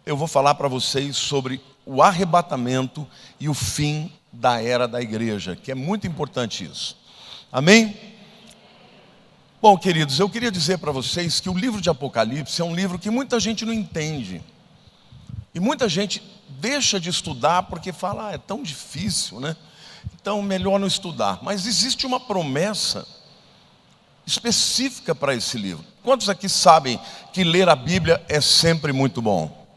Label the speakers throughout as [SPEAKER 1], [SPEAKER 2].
[SPEAKER 1] eu vou falar para vocês sobre o arrebatamento e o fim da era da igreja, que é muito importante isso. Amém? Bom, queridos, eu queria dizer para vocês que o livro de Apocalipse é um livro que muita gente não entende. E muita gente deixa de estudar porque fala, é tão difícil, né? Então, melhor não estudar. Mas existe uma promessa específica para esse livro. Quantos aqui sabem que ler a Bíblia é sempre muito bom?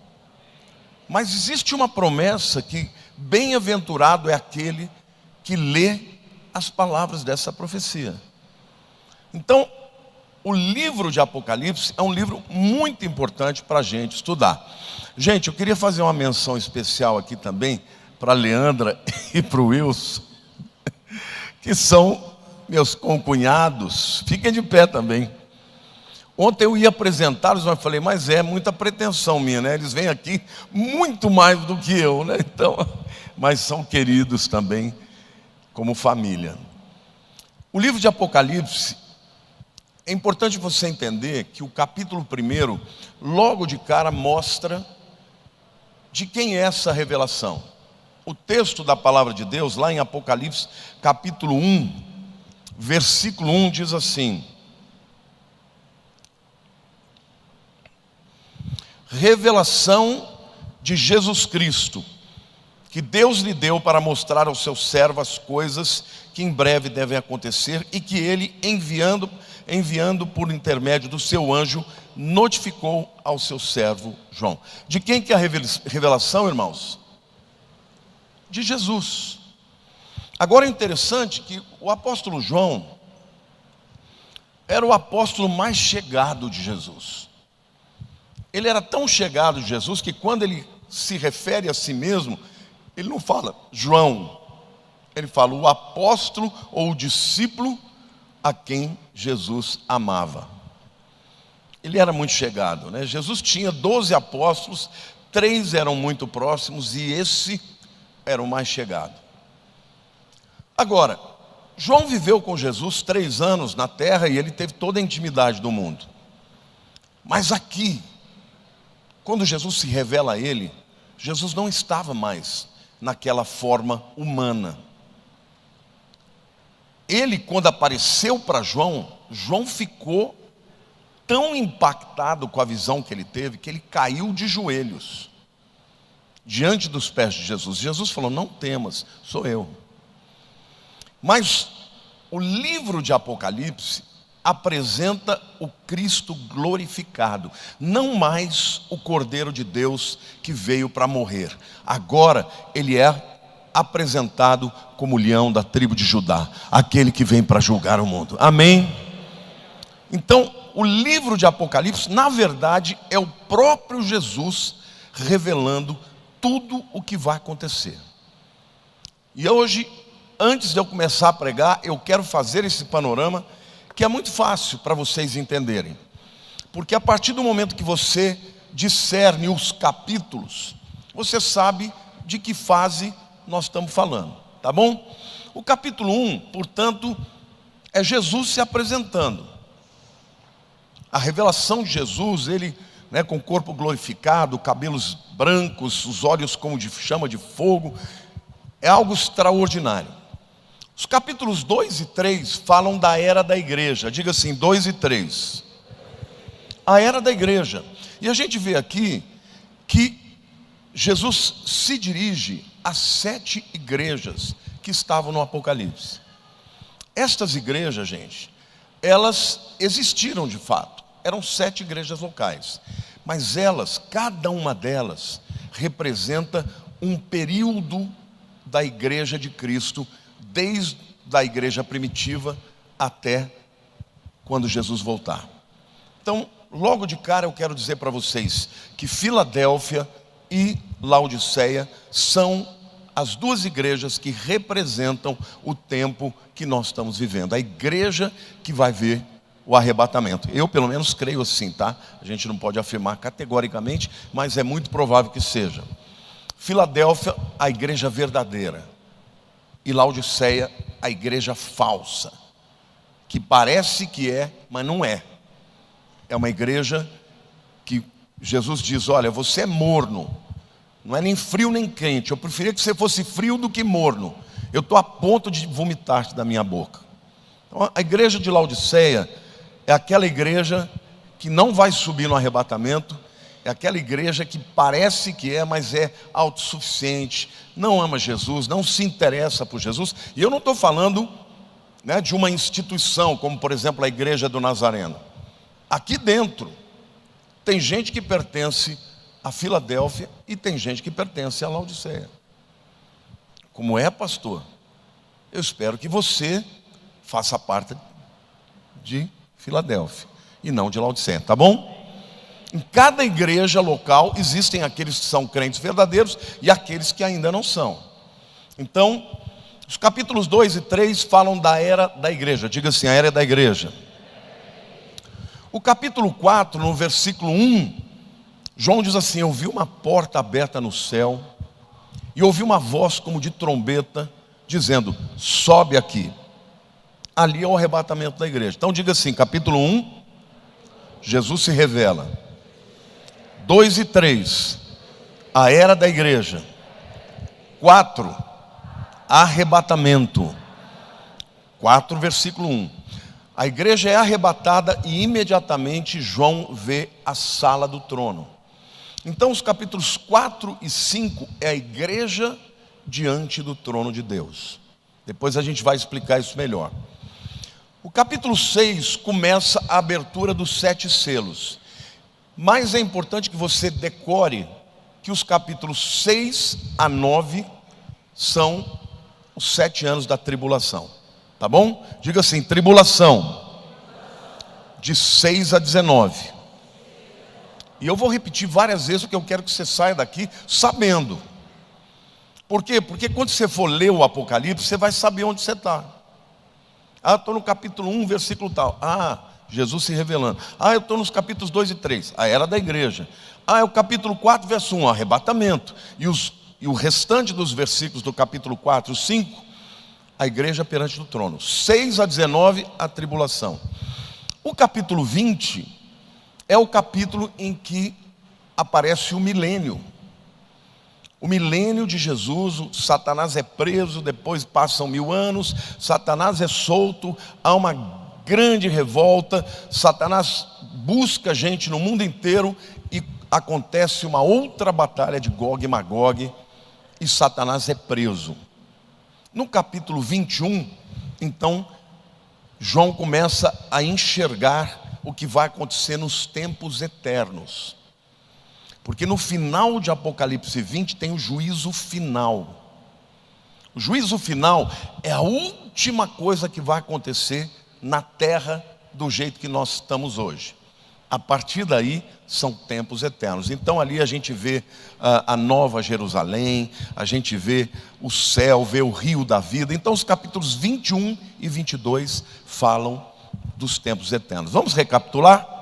[SPEAKER 1] Mas existe uma promessa que bem-aventurado é aquele que lê as palavras dessa profecia. Então, o livro de Apocalipse é um livro muito importante para a gente estudar. Gente, eu queria fazer uma menção especial aqui também para a Leandra e para o Wilson, que são meus concunhados. Fiquem de pé também. Ontem eu ia apresentá-los, mas falei, mas é muita pretensão minha, né? Eles vêm aqui muito mais do que eu, né? Então, mas são queridos também, como família. O livro de Apocalipse, é importante você entender que o capítulo 1, logo de cara, mostra de quem é essa revelação. O texto da palavra de Deus, lá em Apocalipse, capítulo 1, versículo 1, diz assim: revelação de Jesus Cristo, que Deus lhe deu para mostrar ao seu servo as coisas que em breve devem acontecer e que ele, enviando por intermédio do seu anjo, notificou ao seu servo João. De quem que é a revelação, irmãos? De Jesus. Agora é interessante que o apóstolo João era o apóstolo mais chegado de Jesus. Ele era tão chegado de Jesus que quando ele se refere a si mesmo, ele não fala João, ele fala o apóstolo ou o discípulo a quem Jesus amava. Ele era muito chegado, né? Jesus tinha 12 apóstolos, 3 eram muito próximos e esse era o mais chegado. Agora, João viveu com Jesus 3 anos na terra e ele teve toda a intimidade do mundo. Mas aqui, quando Jesus se revela a ele, Jesus não estava mais naquela forma humana. Ele, quando apareceu para João, João ficou tão impactado com a visão que ele teve, que ele caiu de joelhos diante dos pés de Jesus. Jesus falou, não temas, sou eu. Mas o livro de Apocalipse apresenta o Cristo glorificado, não mais o Cordeiro de Deus que veio para morrer. Agora ele é apresentado como o leão da tribo de Judá, aquele que vem para julgar o mundo. Amém? Então, o livro de Apocalipse, na verdade, é o próprio Jesus revelando tudo o que vai acontecer. E hoje, antes de eu começar a pregar, eu quero fazer esse panorama que é muito fácil para vocês entenderem. Porque a partir do momento que você discerne os capítulos, você sabe de que fase nós estamos falando, tá bom? O capítulo 1, portanto, é Jesus se apresentando. A revelação de Jesus, ele, com o corpo glorificado, cabelos brancos, os olhos como de chama de fogo, é algo extraordinário. Os capítulos 2 e 3 falam da era da igreja. Diga assim, 2 e 3. A era da igreja. E a gente vê aqui que Jesus se dirige às 7 igrejas que estavam no Apocalipse. Estas igrejas, gente, elas existiram de fato. Eram 7 igrejas locais. Mas elas, cada uma delas, representa um período da igreja de Cristo, desde a igreja primitiva até quando Jesus voltar. Então, logo de cara eu quero dizer para vocês que Filadélfia e Laodiceia são as 2 igrejas que representam o tempo que nós estamos vivendo. A igreja que vai ver o arrebatamento. Eu pelo menos creio assim, tá? A gente não pode afirmar categoricamente, mas é muito provável que seja. Filadélfia, a igreja verdadeira. E Laodiceia, a igreja falsa, que parece que é, mas não é. É uma igreja que Jesus diz: olha, você é morno, não é nem frio nem quente, eu preferia que você fosse frio do que morno, eu estou a ponto de vomitar-te da minha boca. Então, a igreja de Laodiceia é aquela igreja que não vai subir no arrebatamento, é aquela igreja que parece que é, mas é autossuficiente, não ama Jesus, não se interessa por Jesus. E eu não estou falando, né, de uma instituição, como por exemplo a igreja do Nazareno. Aqui dentro tem gente que pertence a Filadélfia e tem gente que pertence a Laodiceia. Como é, pastor? Eu espero que você faça parte de Filadélfia e não de Laodiceia, tá bom? Em cada igreja local existem aqueles que são crentes verdadeiros e aqueles que ainda não são. Então, os capítulos 2 e 3 falam da era da igreja. Diga assim: a era da igreja. O capítulo 4, no versículo 1, João diz assim: eu vi uma porta aberta no céu e ouvi uma voz como de trombeta dizendo: sobe aqui. Ali é o arrebatamento da igreja. Então diga assim, capítulo 1, Jesus se revela. 2 e 3, a era da igreja. 4, arrebatamento. 4, versículo 1. A igreja é arrebatada e imediatamente João vê a sala do trono. Então os capítulos 4 e 5 é a igreja diante do trono de Deus. Depois a gente vai explicar isso melhor. O capítulo 6 começa a abertura dos 7 selos. Mas é importante que você decore que os capítulos 6 a 9 são os 7 anos da tribulação. Tá bom? Diga assim: tribulação. De 6 a 19. E eu vou repetir várias vezes, porque eu quero que você saia daqui sabendo. Por quê? Porque quando você for ler o Apocalipse, você vai saber onde você está. Ah, eu estou no capítulo 1, versículo tal. Ah, Jesus se revelando. Ah, eu estou nos capítulos 2 e 3, a era da igreja. Ah, é o capítulo 4, verso 1, arrebatamento. E o restante dos versículos do capítulo 4 e 5, a igreja perante o trono. 6 a 19, a tribulação. O capítulo 20 é o capítulo em que aparece o milênio. O milênio de Jesus, Satanás é preso, depois passam 1000 anos, Satanás é solto, há uma grande revolta, Satanás busca gente no mundo inteiro e acontece uma outra batalha de Gog e Magog e Satanás é preso. No capítulo 21, então, João começa a enxergar o que vai acontecer nos tempos eternos. Porque no final de Apocalipse 20 tem o juízo final. O juízo final é a última coisa que vai acontecer na terra do jeito que nós estamos hoje. A partir daí são tempos eternos. Então ali a gente vê a nova Jerusalém, a gente vê o céu, vê o rio da vida. Então os capítulos 21 e 22 falam dos tempos eternos. Vamos recapitular?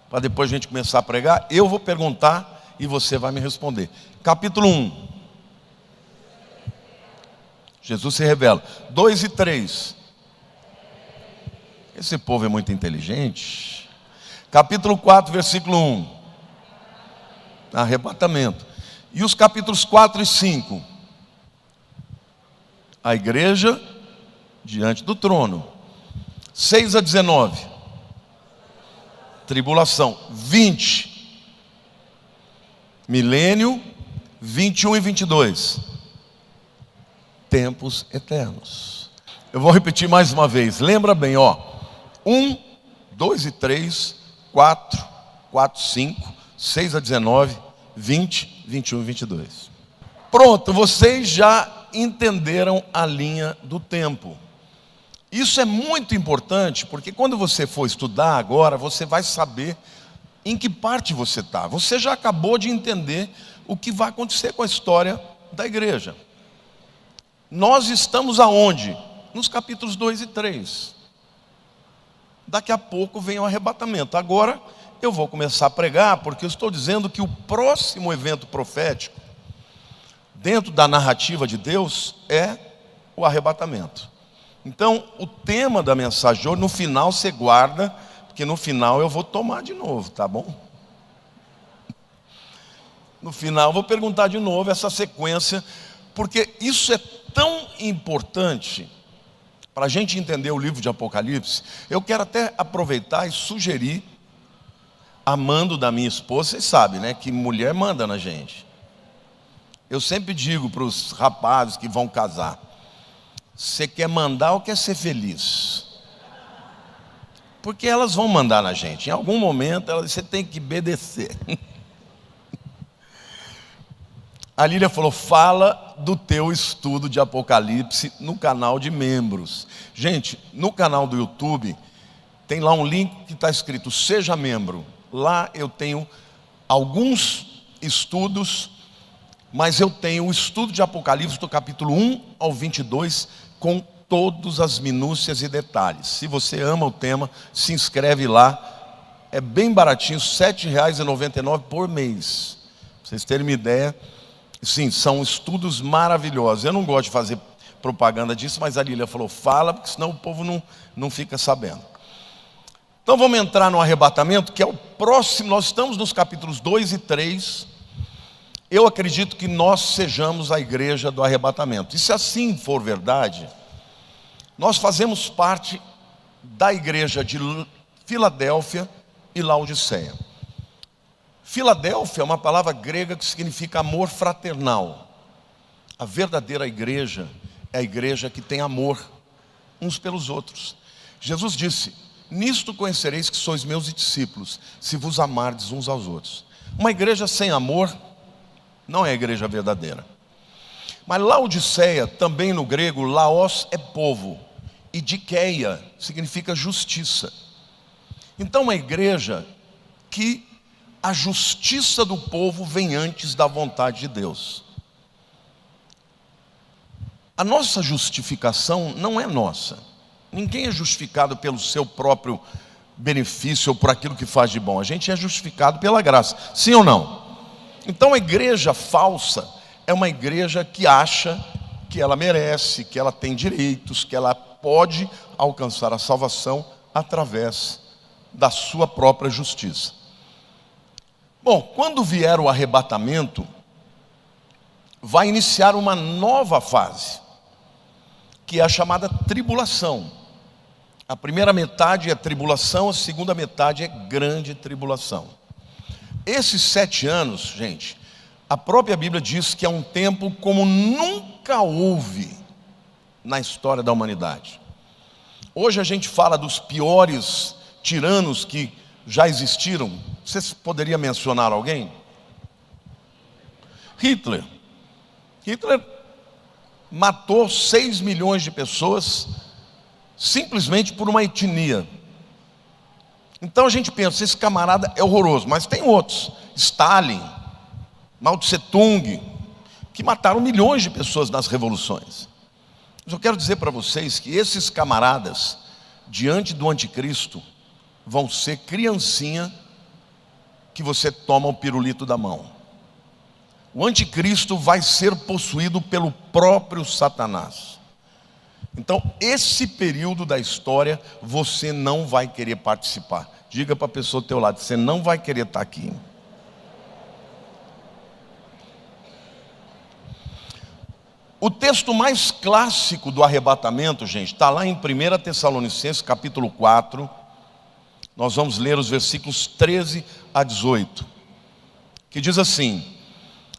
[SPEAKER 1] Para depois a gente começar a pregar. Eu vou perguntar e você vai me responder. Capítulo 1. Jesus se revela. 2 e 3. Esse povo é muito inteligente. Capítulo 4, versículo 1. Arrebatamento. E os capítulos 4 e 5. A igreja diante do trono. 6 a 19. Tribulação. 20. Milênio. 21 e 22. Tempos eternos. Eu vou repetir mais uma vez. Lembra bem, ó. 1, 2 e 3, 4, 4, 5, 6 a 19, 20, 21 e 22. Pronto, vocês já entenderam a linha do tempo. Isso é muito importante, porque quando você for estudar agora, você vai saber em que parte você está. Você já acabou de entender o que vai acontecer com a história da igreja. Nós estamos aonde? Nos capítulos 2 e 3. Daqui a pouco vem o arrebatamento. Agora eu vou começar a pregar, porque eu estou dizendo que o próximo evento profético, dentro da narrativa de Deus, é o arrebatamento. Então, o tema da mensagem de hoje, no final você guarda, porque no final eu vou tomar de novo, tá bom? no final, vou perguntar de novo essa sequência, porque isso é tão importante para a gente entender o livro de Apocalipse. Eu quero até aproveitar e sugerir, a mando da minha esposa, vocês sabem, né, que mulher manda na gente. Eu sempre digo para os rapazes que vão casar: você quer mandar ou quer ser feliz? Porque elas vão mandar na gente. Em algum momento você tem que obedecer. A Lília falou: fala do teu estudo de Apocalipse no canal de membros. Gente, no canal do YouTube tem lá um link que está escrito Seja Membro. Lá eu tenho alguns estudos, mas eu tenho o estudo de Apocalipse do capítulo 1 ao 22 com todas as minúcias e detalhes. Se você ama o tema, se inscreve lá. É bem baratinho, R$ 7,99 por mês. Pra vocês terem uma ideia. Sim, são estudos maravilhosos. Eu não gosto de fazer propaganda disso, mas a Lília falou: fala, porque senão o povo não fica sabendo. Então vamos entrar no arrebatamento, que é o próximo. Nós estamos nos capítulos 2 e 3. Eu acredito que nós sejamos a igreja do arrebatamento. E se assim for verdade, nós fazemos parte da igreja de Filadélfia e Laodiceia. Filadélfia é uma palavra grega que significa amor fraternal. A verdadeira igreja é a igreja que tem amor uns pelos outros. Jesus disse: nisto conhecereis que sois meus discípulos, se vos amardes uns aos outros. Uma igreja sem amor não é a igreja verdadeira. Mas Laodiceia, também no grego, Laos é povo, e Dikeia significa justiça. Então uma igreja que a justiça do povo vem antes da vontade de Deus. A nossa justificação não é nossa. Ninguém é justificado pelo seu próprio benefício ou por aquilo que faz de bom. A gente é justificado pela graça. Sim ou não? Então a igreja falsa é uma igreja que acha que ela merece, que ela tem direitos, que ela pode alcançar a salvação através da sua própria justiça. Bom, quando vier o arrebatamento, vai iniciar uma nova fase, que é a chamada tribulação. A primeira metade é tribulação, a segunda metade é grande tribulação. Esses 7 anos, gente, a própria Bíblia diz que é um tempo como nunca houve na história da humanidade. Hoje a gente fala dos piores tiranos que já existiram. Vocês poderiam mencionar alguém? Hitler. Hitler matou 6 milhões de pessoas simplesmente por uma etnia. Então a gente pensa, esse camarada é horroroso, mas tem outros. Stalin, Mao Tse Tung, que mataram milhões de pessoas nas revoluções. Mas eu quero dizer para vocês que esses camaradas, diante do anticristo, vão ser criancinha que você toma o pirulito da mão. O anticristo vai ser possuído pelo próprio Satanás. Então, esse período da história, você não vai querer participar. Diga para a pessoa do teu lado, você não vai querer estar aqui. O texto mais clássico do arrebatamento, gente, está lá em 1 Tessalonicenses, capítulo 4. Nós vamos ler os versículos 13 a 18, que diz assim: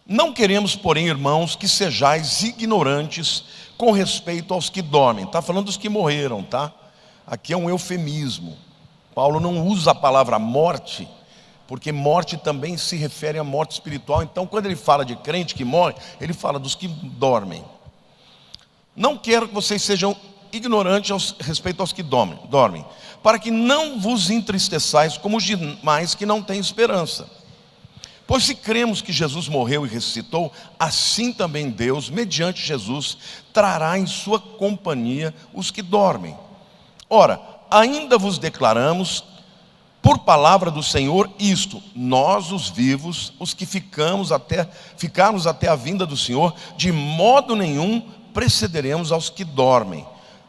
[SPEAKER 1] não queremos, porém, irmãos, que sejais ignorantes com respeito aos que dormem. Está falando dos que morreram, tá? Aqui é um eufemismo. Paulo não usa a palavra morte, porque morte também se refere à morte espiritual. Então, quando ele fala de crente que morre, ele fala dos que dormem. Não quero que vocês sejam ignorantes respeito aos que dormem, para que não vos entristeçais como os demais que não têm esperança. Pois se cremos que Jesus morreu e ressuscitou, assim também Deus, mediante Jesus, trará em sua companhia os que dormem. Ora, ainda vos declaramos, por palavra do Senhor, isto: nós, os vivos, os que ficarmos até a vinda do Senhor, de modo nenhum precederemos aos que dormem.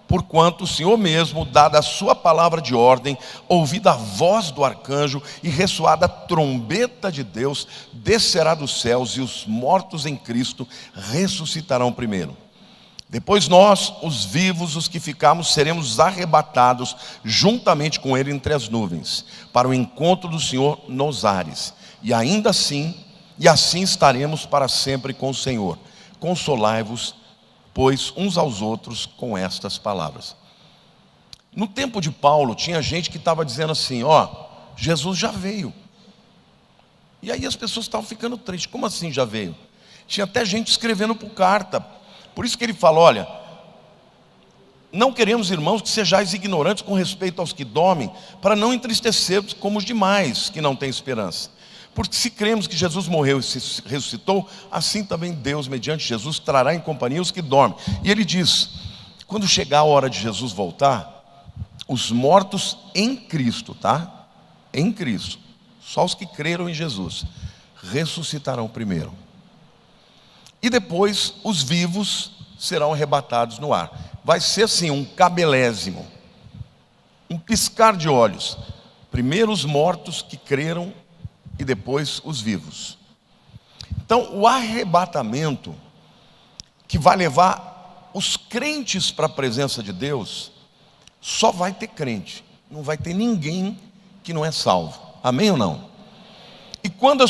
[SPEAKER 1] Porquanto o Senhor mesmo, dada a sua palavra de ordem, ouvida a voz do arcanjo e ressoada a trombeta de Deus, descerá dos céus, e os mortos em Cristo ressuscitarão primeiro. Depois nós, os vivos, os que ficarmos, seremos arrebatados juntamente com ele entre as nuvens, para o encontro do Senhor nos ares. E assim estaremos para sempre com o Senhor. Consolai-vos, pois, uns aos outros com estas palavras. No tempo de Paulo, tinha gente que estava dizendo assim: Jesus já veio. E aí as pessoas estavam ficando tristes. Como assim já veio? Tinha até gente escrevendo por carta. Por isso que ele fala: olha, não queremos, irmãos, que sejais ignorantes com respeito aos que dormem, para não entristecermos como os demais que não têm esperança. Porque se cremos que Jesus morreu e se ressuscitou, assim também Deus, mediante Jesus, trará em companhia os que dormem. E ele diz: quando chegar a hora de Jesus voltar, os mortos em Cristo, tá? Em Cristo, só os que creram em Jesus, ressuscitarão primeiro. E depois os vivos serão arrebatados no ar. Vai ser assim, um cabelésimo, um piscar de olhos. Primeiro os mortos que creram e depois os vivos. Então o arrebatamento que vai levar os crentes para a presença de Deus, só vai ter crente, não vai ter ninguém que não é salvo. Amém ou não? E quando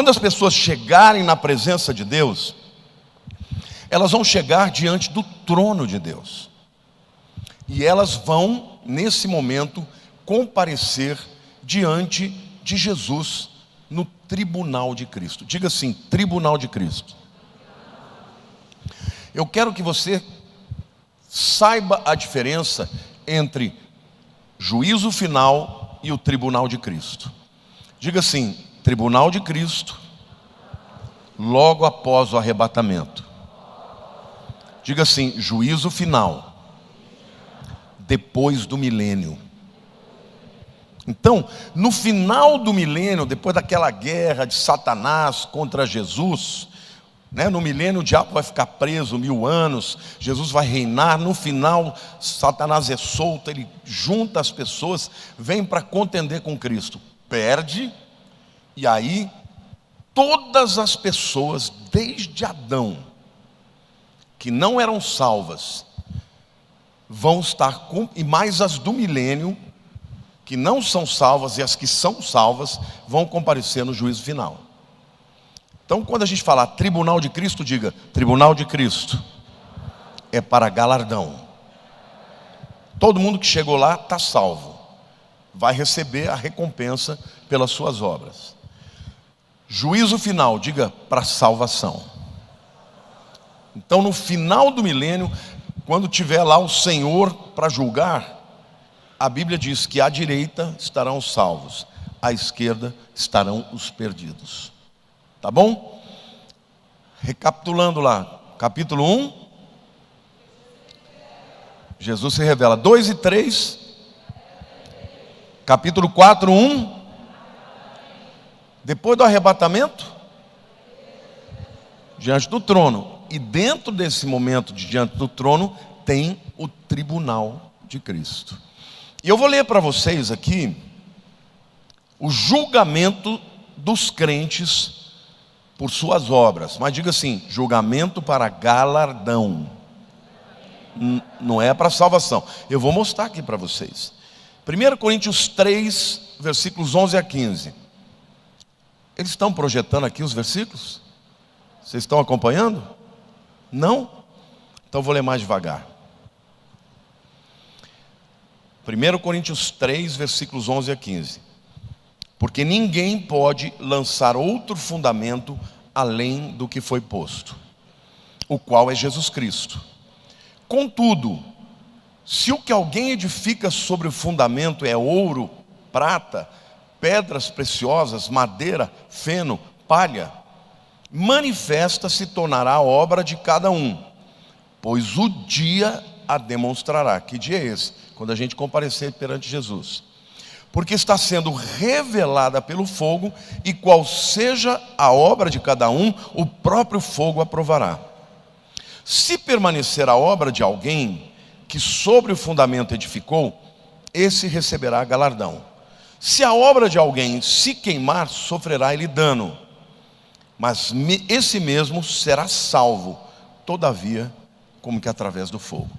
[SPEAKER 1] as pessoas chegarem na presença de Deus, elas vão chegar diante do trono de Deus. E elas vão, nesse momento, comparecer diante de Jesus no tribunal de Cristo. Diga assim: tribunal de Cristo. Eu quero que você saiba a diferença entre juízo final e o tribunal de Cristo. Diga assim: tribunal de Cristo, logo após o arrebatamento. Diga assim: juízo final, depois do milênio. Então, no final do milênio, depois daquela guerra de Satanás contra Jesus, no milênio o diabo vai ficar preso 1000 anos, Jesus vai reinar. No final, Satanás é solto, ele junta as pessoas, vem para contender com Cristo, perde. E aí, todas as pessoas, desde Adão, que não eram salvas, vão estar e mais as do milênio, que não são salvas, e as que são salvas, vão comparecer no juízo final. Então, quando a gente falar tribunal de Cristo, diga: tribunal de Cristo é para galardão. Todo mundo que chegou lá está salvo, vai receber a recompensa pelas suas obras. Juízo final, diga: para salvação. Então, no final do milênio, quando tiver lá o Senhor para julgar, a Bíblia diz que à direita estarão os salvos, à esquerda estarão os perdidos. Tá bom? Recapitulando lá, capítulo 1, Jesus se revela. 2 e 3, capítulo 4, 1, depois do arrebatamento, diante do trono. E dentro desse momento de diante do trono, tem o tribunal de Cristo. E eu vou ler para vocês aqui o julgamento dos crentes por suas obras. Mas diga assim: julgamento para galardão, não é para salvação. Eu vou mostrar aqui para vocês. 1 Coríntios 3, versículos 11 a 15. Eles estão projetando aqui os versículos? Vocês estão acompanhando? Não? Então vou ler mais devagar. 1 Coríntios 3, versículos 11 a 15. Porque ninguém pode lançar outro fundamento além do que foi posto, o qual é Jesus Cristo. Contudo, se o que alguém edifica sobre o fundamento é ouro, prata, pedras preciosas, madeira, feno, palha, manifesta se tornará a obra de cada um, pois o dia a demonstrará. Que dia é esse? Quando a gente comparecer perante Jesus. Porque está sendo revelada pelo fogo, e qual seja a obra de cada um, o próprio fogo aprovará. Se permanecer a obra de alguém que sobre o fundamento edificou, esse receberá galardão. Se a obra de alguém se queimar, sofrerá ele dano, mas esse mesmo será salvo, todavia, como que através do fogo.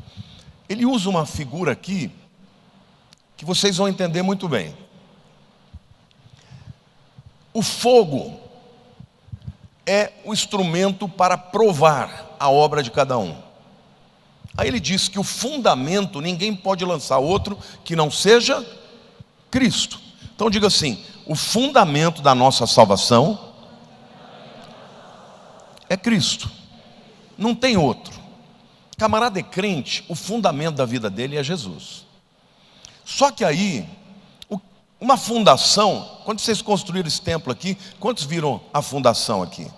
[SPEAKER 1] Ele usa uma figura aqui, que vocês vão entender muito bem. O fogo é o instrumento para provar a obra de cada um. Aí ele diz que o fundamento, ninguém pode lançar outro que não seja Cristo. Então diga assim: o fundamento da nossa salvação é Cristo, não tem outro. Camarada é crente, o fundamento da vida dele é Jesus. Só que aí, uma fundação, quando vocês construíram esse templo aqui, quantos viram a fundação aqui?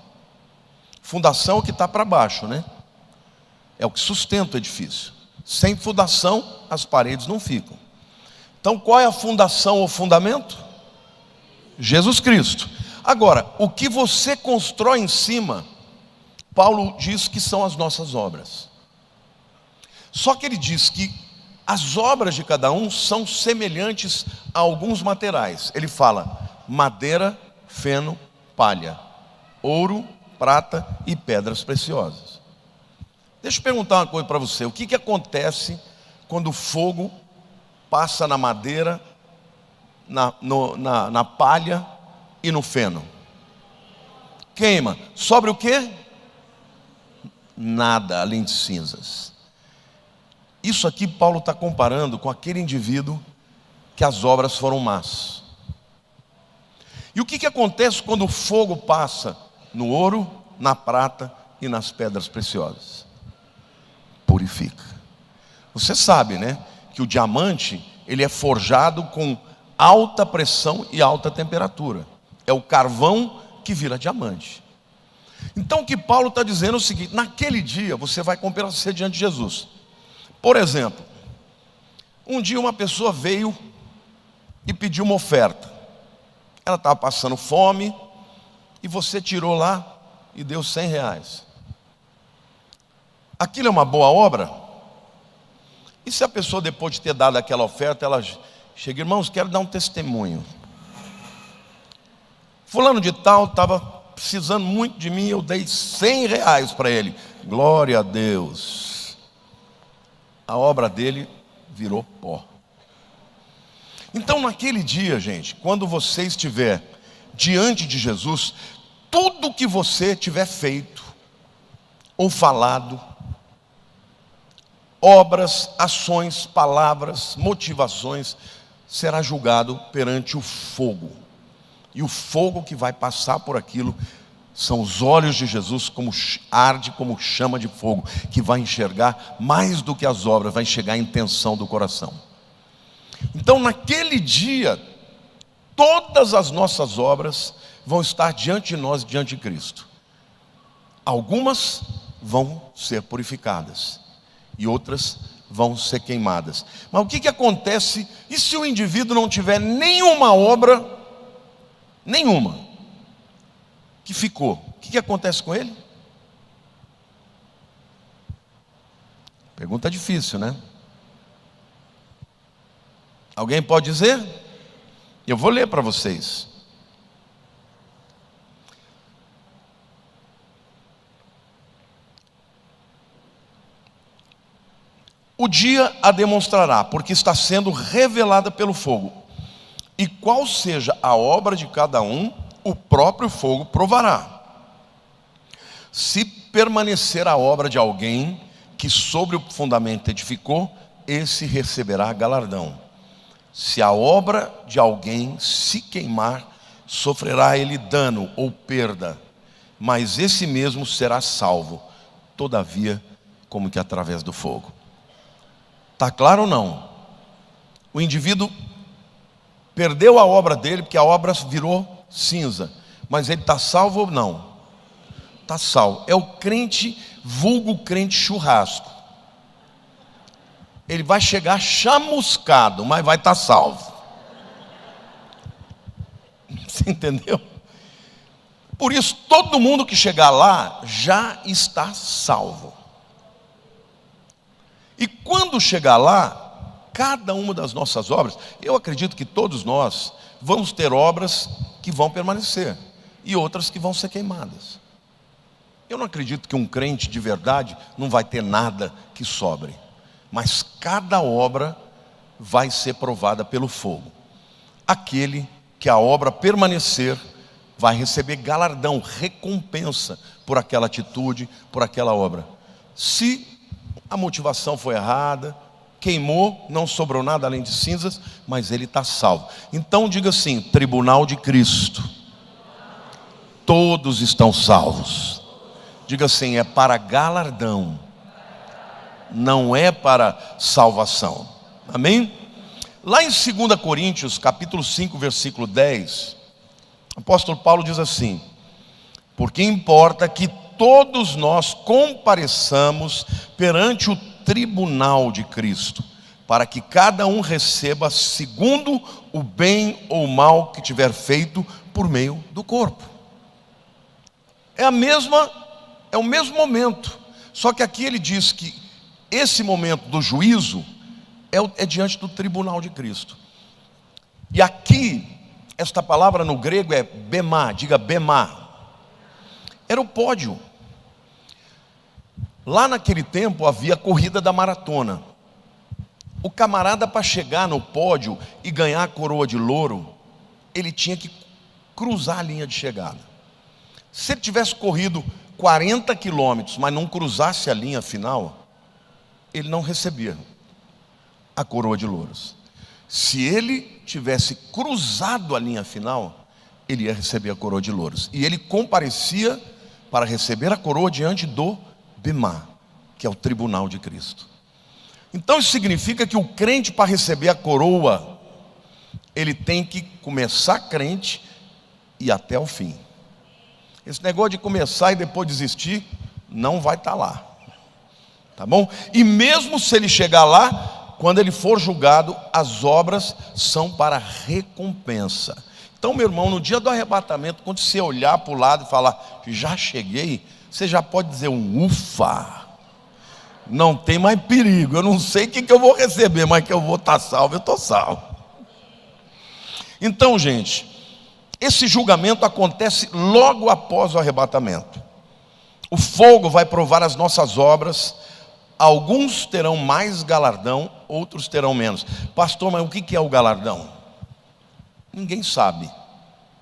[SPEAKER 1] Fundação é o que está para baixo, né? É o que sustenta o edifício. Sem fundação, as paredes não ficam. Então qual é a fundação ou fundamento? Jesus Cristo. Agora, o que você constrói em cima, Paulo diz que são as nossas obras. Só que ele diz que as obras de cada um são semelhantes a alguns materiais. Ele fala madeira, feno, palha, ouro, prata e pedras preciosas. Deixa eu perguntar uma coisa para você. O que acontece quando o fogo passa na madeira, na palha e no feno? Queima. Sobra o quê? Nada além de cinzas. Isso aqui Paulo está comparando com aquele indivíduo que as obras foram más. E o que acontece quando o fogo passa no ouro, na prata e nas pedras preciosas? Purifica. Você sabe, né, que o diamante, ele é forjado com alta pressão e alta temperatura. É o carvão que vira diamante. Então o que Paulo está dizendo é o seguinte: naquele dia você vai comparecer diante de Jesus. Por exemplo, um dia uma pessoa veio e pediu uma oferta. Ela estava passando fome e você tirou lá e deu R$100. Aquilo é uma boa obra? E se a pessoa, depois de ter dado aquela oferta, ela chega: irmãos, quero dar um testemunho. Fulano de tal estava precisando muito de mim, eu dei R$100 para ele. Glória a Deus. A obra dele virou pó. Então naquele dia, gente, quando você estiver diante de Jesus, tudo que você tiver feito ou falado, obras, ações, palavras, motivações, será julgado perante o fogo. E o fogo que vai passar por aquilo são os olhos de Jesus, como arde como chama de fogo, que vai enxergar mais do que as obras, vai enxergar a intenção do coração. Então naquele dia, todas as nossas obras vão estar diante de nós, diante de Cristo. Algumas vão ser purificadas e outras vão ser queimadas. Mas o que acontece, e se o indivíduo não tiver nenhuma obra, nenhuma, que ficou? O que acontece com ele? Pergunta difícil, né? Alguém pode dizer? Eu vou ler para vocês. O dia a demonstrará, porque está sendo revelada pelo fogo. E qual seja a obra de cada um, o próprio fogo provará. Se permanecer a obra de alguém que sobre o fundamento edificou, esse receberá galardão. Se a obra de alguém se queimar, sofrerá ele dano ou perda, mas esse mesmo será salvo, todavia, como que através do fogo. Está claro ou não? O indivíduo perdeu a obra dele, porque a obra virou cinza, mas ele está salvo ou não? Está salvo. É o crente, vulgo crente churrasco. Ele vai chegar chamuscado, mas vai estar salvo. Você entendeu? Por isso, todo mundo que chegar lá já está salvo. E quando chegar lá, cada uma das nossas obras, eu acredito que todos nós vamos ter obras que vão permanecer e outras que vão ser queimadas. Eu não acredito que um crente de verdade não vai ter nada que sobre, mas cada obra vai ser provada pelo fogo. Aquele que a obra permanecer vai receber galardão, recompensa por aquela atitude, por aquela obra. Se a motivação foi errada, queimou, não sobrou nada além de cinzas, mas ele está salvo. Então diga assim: tribunal de Cristo, todos estão salvos. Diga assim: é para galardão, não é para salvação. Amém? Lá em 2 Coríntios, capítulo 5, versículo 10, o apóstolo Paulo diz assim: porque importa que todos nós compareçamos perante o tribunal de Cristo, para que cada um receba segundo o bem ou o mal que tiver feito por meio do corpo. É o mesmo momento, só que aqui ele diz que esse momento do juízo é diante do tribunal de Cristo. E aqui, esta palavra no grego é bemá, diga bemá. Era o pódio. Lá naquele tempo havia a corrida da maratona. O camarada, para chegar no pódio e ganhar a coroa de louro, ele tinha que cruzar a linha de chegada. Se ele tivesse corrido 40 quilômetros, mas não cruzasse a linha final, ele não recebia a coroa de louros. Se ele tivesse cruzado a linha final, ele ia receber a coroa de louros. E ele comparecia para receber a coroa diante do Bemá, que é o tribunal de Cristo. Então isso significa que o crente, para receber a coroa, ele tem que começar crente e ir até o fim. Esse negócio de começar e depois desistir não vai estar lá, tá bom? E mesmo se ele chegar lá, quando ele for julgado, as obras são para recompensa. Então, meu irmão, no dia do arrebatamento, quando você olhar para o lado e falar, já cheguei, você já pode dizer um ufa, não tem mais perigo. Eu não sei o que eu vou receber, mas que eu vou estar salvo, eu estou salvo. Então, gente, esse julgamento acontece logo após o arrebatamento. O fogo vai provar as nossas obras. Alguns terão mais galardão, outros terão menos. Pastor, mas o que é o galardão? Ninguém sabe.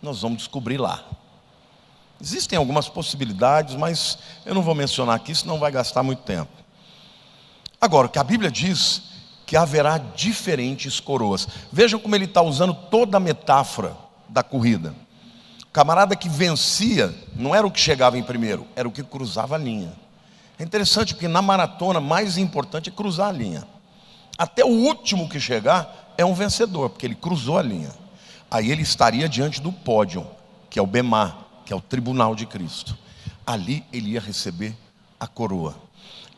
[SPEAKER 1] Nós vamos descobrir lá. Existem algumas possibilidades, mas eu não vou mencionar aqui, senão vai gastar muito tempo. Agora, o que a Bíblia diz, que haverá diferentes coroas. Vejam como ele está usando toda a metáfora da corrida. O camarada que vencia não era o que chegava em primeiro, era o que cruzava a linha. É interessante porque na maratona mais importante é cruzar a linha. Até o último que chegar é um vencedor, porque ele cruzou a linha. Aí ele estaria diante do pódio, que é o Bemá, que é o tribunal de Cristo. Ali ele ia receber a coroa.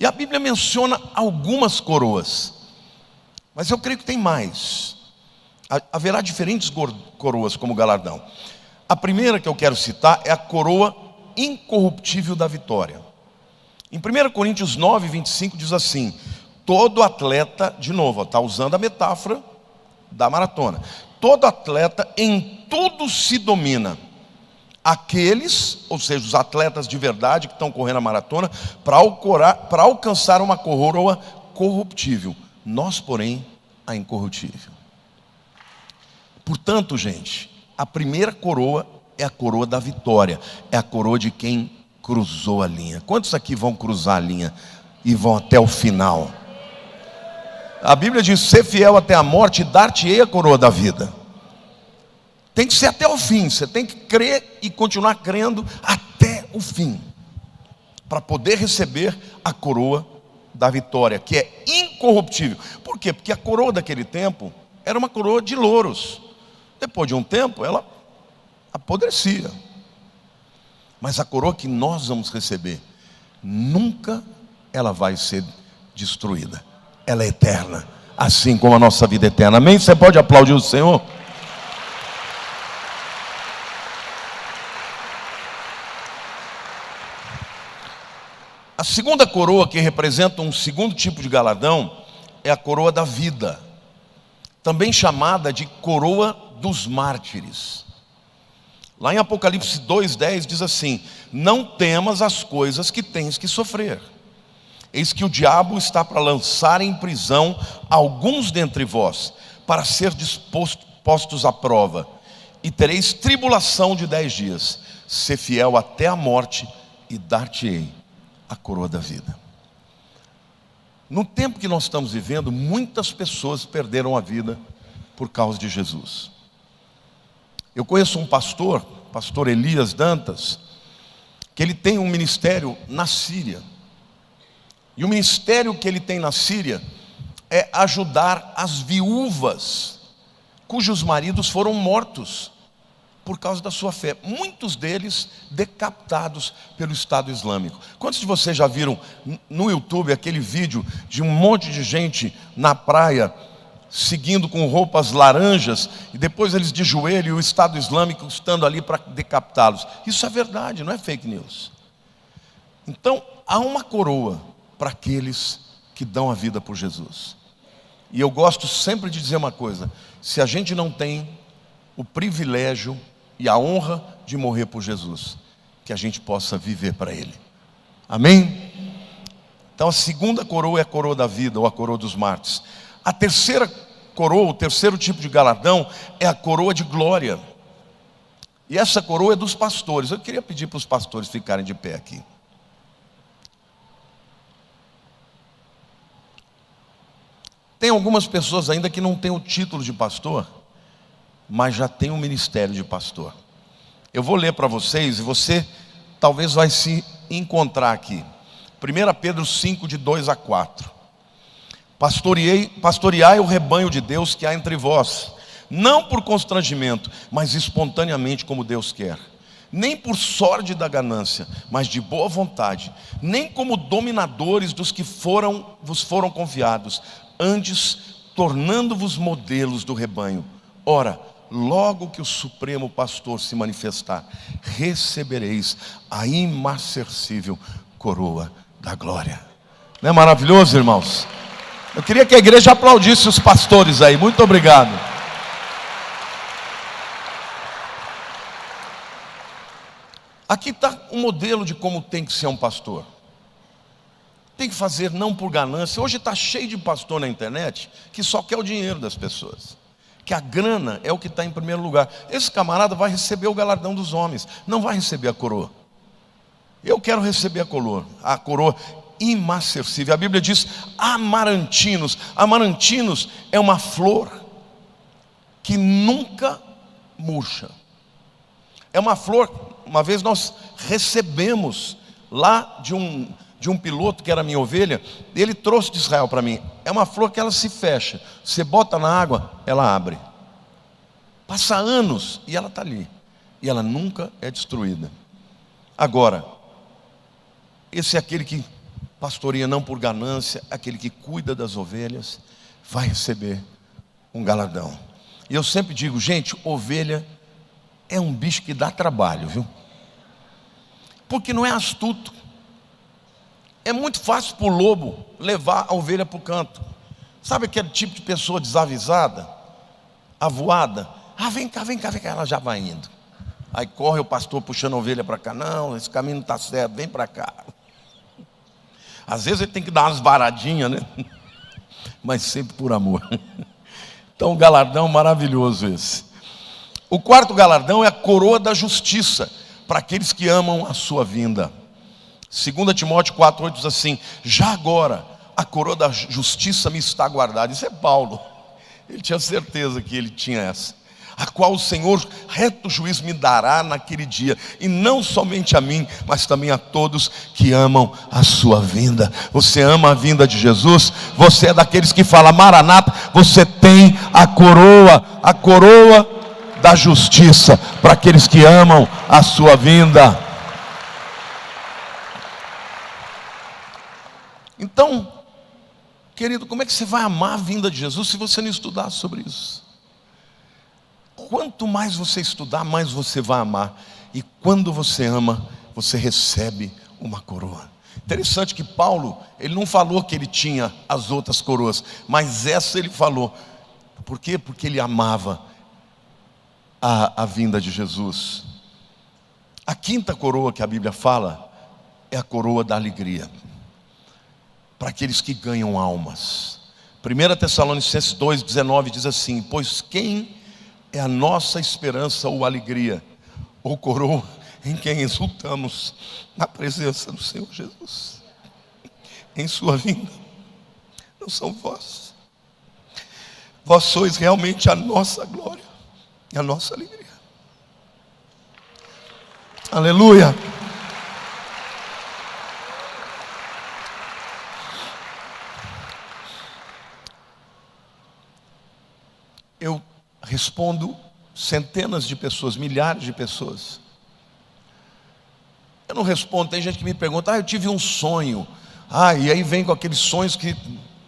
[SPEAKER 1] E a Bíblia menciona algumas coroas, mas eu creio que tem mais. Haverá diferentes coroas como galardão. A primeira que eu quero citar é a coroa incorruptível da vitória. Em 1 Coríntios 9, 25 diz assim: todo atleta, de novo, está usando a metáfora da maratona. Todo atleta em tudo se domina. Aqueles, ou seja, os atletas de verdade que estão correndo a maratona, para alcançar uma coroa corruptível. Nós, porém, a incorruptível. Portanto, gente, a primeira coroa é a coroa da vitória. É a coroa de quem cruzou a linha. Quantos aqui vão cruzar a linha e vão até o final? A Bíblia diz: ser fiel até a morte e dar-te-ei a coroa da vida. Tem que ser até o fim. Você tem que crer e continuar crendo até o fim, para poder receber a coroa da vitória, que é incorruptível. Por quê? Porque a coroa daquele tempo era uma coroa de louros. Depois de um tempo ela apodrecia. Mas a coroa que nós vamos receber, nunca ela vai ser destruída. Ela é eterna, assim como a nossa vida é eterna. Amém? Você pode aplaudir o Senhor? A segunda coroa, que representa um segundo tipo de galardão, é a coroa da vida, também chamada de coroa dos mártires. Lá em Apocalipse 2:10 diz assim: não temas as coisas que tens que sofrer. Eis que o diabo está para lançar em prisão alguns dentre vós, para ser postos à prova, e tereis tribulação de 10 dias. Ser fiel até a morte, e dar-te-ei a coroa da vida. No tempo que nós estamos vivendo, muitas pessoas perderam a vida por causa de Jesus. Eu conheço um pastor, pastor Elias Dantas, que ele tem um ministério na Síria. E o ministério que ele tem na Síria é ajudar as viúvas cujos maridos foram mortos por causa da sua fé. Muitos deles decapitados pelo Estado Islâmico. Quantos de vocês já viram no YouTube aquele vídeo de um monte de gente na praia seguindo com roupas laranjas e depois eles de joelho e o Estado Islâmico estando ali para decapitá-los? Isso é verdade, não é fake news. Então há uma coroa para aqueles que dão a vida por Jesus. E eu gosto sempre de dizer uma coisa: se a gente não tem o privilégio e a honra de morrer por Jesus, que a gente possa viver para Ele. Amém? Então a segunda coroa é a coroa da vida, ou a coroa dos mártires. A terceira coroa, o terceiro tipo de galardão, é a coroa de glória. E essa coroa é dos pastores. Eu queria pedir para os pastores ficarem de pé aqui. Tem algumas pessoas ainda que não têm o título de pastor, mas já tem o ministério de pastor. Eu vou ler para vocês e você talvez vai se encontrar aqui. 1 Pedro 5, de 2 a 4. Pastoreai o rebanho de Deus que há entre vós, não por constrangimento, mas espontaneamente como Deus quer. Nem por sorte da ganância, mas de boa vontade. Nem como dominadores dos que vos foram confiados, antes tornando-vos modelos do rebanho. Ora, logo que o Supremo Pastor se manifestar, recebereis a imarcessível coroa da glória. Não é maravilhoso, irmãos? Eu queria que a igreja aplaudisse os pastores aí. Muito obrigado. Aqui está um modelo de como tem que ser um pastor. Tem que fazer não por ganância. Hoje está cheio de pastor na internet que só quer o dinheiro das pessoas, que a grana é o que está em primeiro lugar. Esse camarada vai receber o galardão dos homens, não vai receber a coroa. Eu quero receber a coroa imarcessível. A Bíblia diz amarantinos. Amarantinos é uma flor que nunca murcha. É uma flor, uma vez nós recebemos lá de um piloto que era minha ovelha, ele trouxe de Israel para mim. É uma flor que ela se fecha, você bota na água, ela abre. Passa anos e ela está ali, e ela nunca é destruída. Agora, esse é aquele que pastoreia não por ganância, aquele que cuida das ovelhas, vai receber um galardão. E eu sempre digo, gente, ovelha é um bicho que dá trabalho, viu? Porque não é astuto. É muito fácil para o lobo levar a ovelha para o canto. Sabe aquele tipo de pessoa desavisada, avoada? Vem cá, ela já vai indo. Aí corre o pastor puxando a ovelha para cá. Não, esse caminho não está certo, vem para cá. Às vezes ele tem que dar umas varadinhas, né? Mas sempre por amor. Então, um galardão maravilhoso esse. O quarto galardão é a coroa da justiça, para aqueles que amam a sua vinda. 2 Timóteo 4,8 diz assim: já agora a coroa da justiça me está guardada. Isso é Paulo. Ele tinha certeza que ele tinha essa. A qual o Senhor, reto juiz, me dará naquele dia. E não somente a mim, mas também a todos que amam a sua vinda. Você ama a vinda de Jesus? Você é daqueles que fala Maranata? Você tem a coroa da justiça, para aqueles que amam a sua vinda. Então, querido, como é que você vai amar a vinda de Jesus se você não estudar sobre isso? Quanto mais você estudar, mais você vai amar. E quando você ama, você recebe uma coroa. Interessante que Paulo, ele não falou que ele tinha as outras coroas, mas essa ele falou. Por quê? Porque ele amava a vinda de Jesus. A quinta coroa que a Bíblia fala é a coroa da alegria, para aqueles que ganham almas. 1 Tessalonicenses 2,19 diz assim: pois quem é a nossa esperança ou alegria, ou coroa em quem exultamos na presença do Senhor Jesus, em sua vinda, não são vós. Vós sois realmente a nossa glória e a nossa alegria. Aleluia. Eu respondo centenas de pessoas, milhares de pessoas. Eu não respondo, tem gente que me pergunta: eu tive um sonho. E aí vem com aqueles sonhos que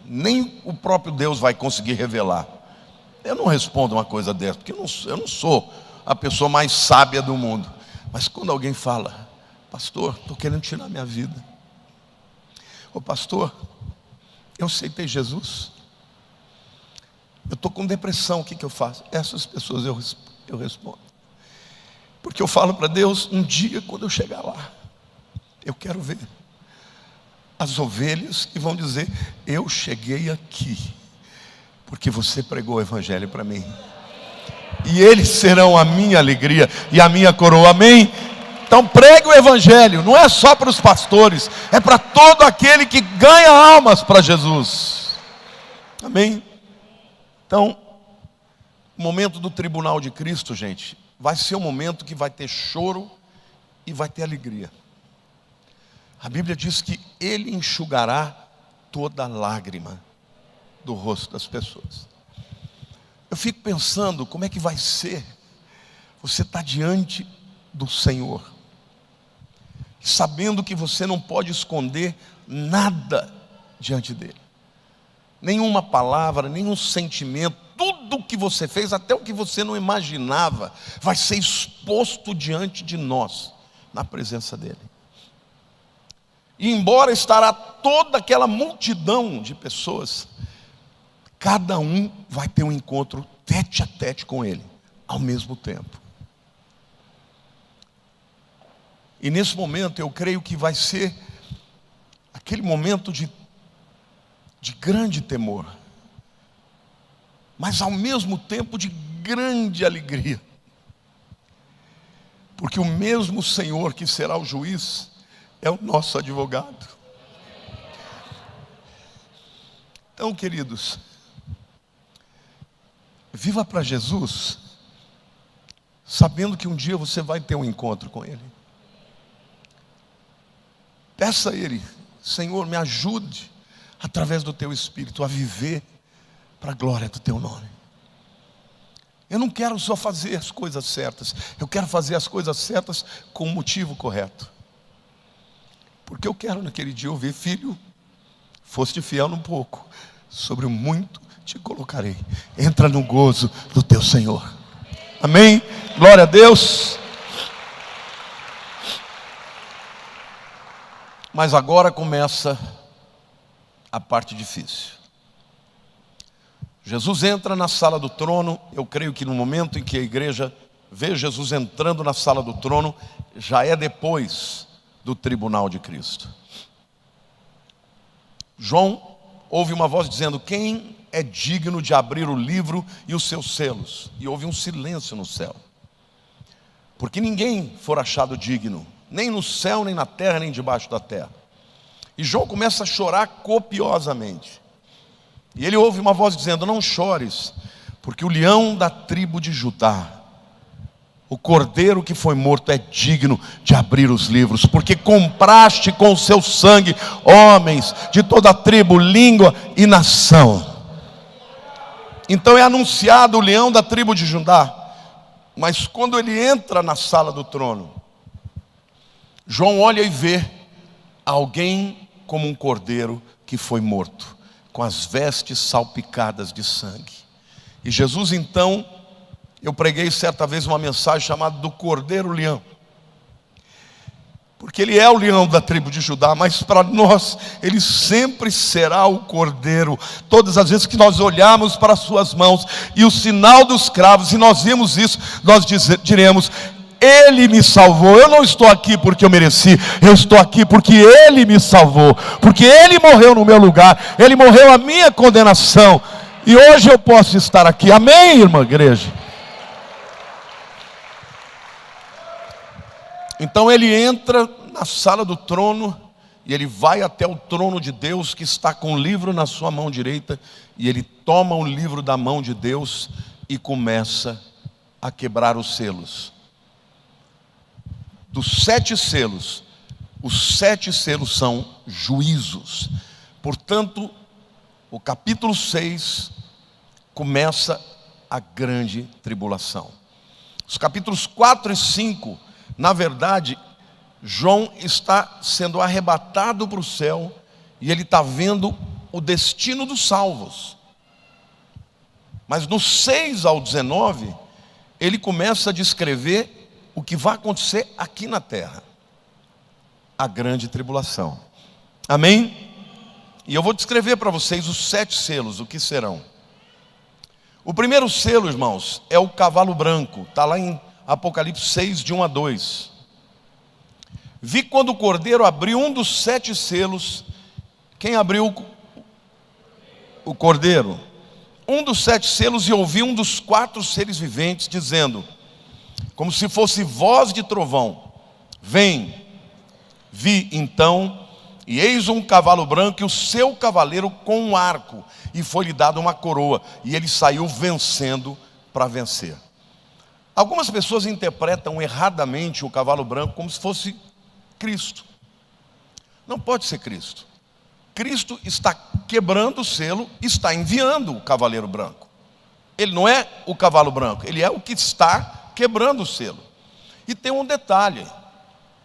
[SPEAKER 1] nem o próprio Deus vai conseguir revelar. Eu não respondo uma coisa dessa, porque eu não sou a pessoa mais sábia do mundo. Mas quando alguém fala: pastor, estou querendo tirar minha vida. Ô pastor, eu aceitei Jesus, eu estou com depressão, o que eu faço? Essas pessoas eu respondo. Porque eu falo para Deus: um dia quando eu chegar lá, eu quero ver as ovelhas que vão dizer: eu cheguei aqui porque você pregou o evangelho para mim, e eles serão a minha alegria e a minha coroa. Amém? Então pregue o evangelho, não é só para os pastores, é para todo aquele que ganha almas para Jesus. Amém? Então, o momento do tribunal de Cristo, gente, vai ser um momento que vai ter choro e vai ter alegria. A Bíblia diz que Ele enxugará toda lágrima do rosto das pessoas. Eu fico pensando como é que vai ser você estar diante do Senhor, sabendo que você não pode esconder nada diante dele. Nenhuma palavra, nenhum sentimento, tudo que você fez, até o que você não imaginava, vai ser exposto diante de nós, na presença dele. E embora estará toda aquela multidão de pessoas, cada um vai ter um encontro tete a tete com ele, ao mesmo tempo. E nesse momento eu creio que vai ser aquele momento de grande temor, mas ao mesmo tempo de grande alegria, porque o mesmo Senhor que será o juiz é o nosso advogado. Então, queridos, viva para Jesus, sabendo que um dia você vai ter um encontro com Ele. Peça a Ele: Senhor, me ajude, através do Teu Espírito, a viver para a glória do Teu nome. Eu não quero só fazer as coisas certas, eu quero fazer as coisas certas com o motivo correto. Porque eu quero naquele dia ouvir: filho, foste fiel no pouco, sobre o muito te colocarei, entra no gozo do teu Senhor. Amém? Glória a Deus. Mas agora começa a parte difícil. Jesus entra na sala do trono. Eu creio que no momento em que a igreja vê Jesus entrando na sala do trono, já é depois do tribunal de Cristo. João ouve uma voz dizendo: quem é digno de abrir o livro e os seus selos? E houve um silêncio no céu, porque ninguém for achado digno, nem no céu, nem na terra, nem debaixo da terra. E João começa a chorar copiosamente. E ele ouve uma voz dizendo: não chores, porque o leão da tribo de Judá, o cordeiro que foi morto, é digno de abrir os livros, porque compraste com o seu sangue homens de toda tribo, língua e nação. Então é anunciado o leão da tribo de Judá. Mas quando ele entra na sala do trono, João olha e vê alguém como um cordeiro que foi morto, com as vestes salpicadas de sangue. E Jesus então, eu preguei certa vez uma mensagem chamada do Cordeiro Leão, porque ele é o leão da tribo de Judá, mas para nós ele sempre será o cordeiro. Todas as vezes que nós olharmos para as suas mãos e o sinal dos cravos, e nós vemos isso, nós diremos: Ele me salvou. Eu não estou aqui porque eu mereci, eu estou aqui porque Ele me salvou, porque Ele morreu no meu lugar, Ele morreu a minha condenação, e hoje eu posso estar aqui. Amém, irmã igreja? Então ele entra na sala do trono e ele vai até o trono de Deus, que está com o livro na sua mão direita, e ele toma o livro da mão de Deus e começa a quebrar os selos. Dos 7 selos, os 7 selos são juízos. Portanto, o capítulo 6 começa a grande tribulação. Os capítulos 4 e 5, na verdade, João está sendo arrebatado para o céu e ele está vendo o destino dos salvos. Mas no 6 ao 19, ele começa a descrever o que vai acontecer aqui na terra. A grande tribulação. Amém? E eu vou descrever para vocês os 7 selos, o que serão. O primeiro selo, irmãos, é o cavalo branco. Está lá em Apocalipse 6, de 1 a 2. Vi quando o cordeiro abriu um dos 7 selos. Quem abriu? O cordeiro. Um dos 7 selos, e ouvi um dos 4 seres viventes dizendo, como se fosse voz de trovão: vem. Vi então, e eis um cavalo branco, e o seu cavaleiro com um arco, e foi-lhe dado uma coroa, e ele saiu vencendo para vencer. Algumas pessoas interpretam erradamente o cavalo branco como se fosse Cristo. Não pode ser Cristo. Cristo está quebrando o selo, está enviando o cavaleiro branco. Ele não é o cavalo branco, ele é o que está quebrando o selo. E tem um detalhe: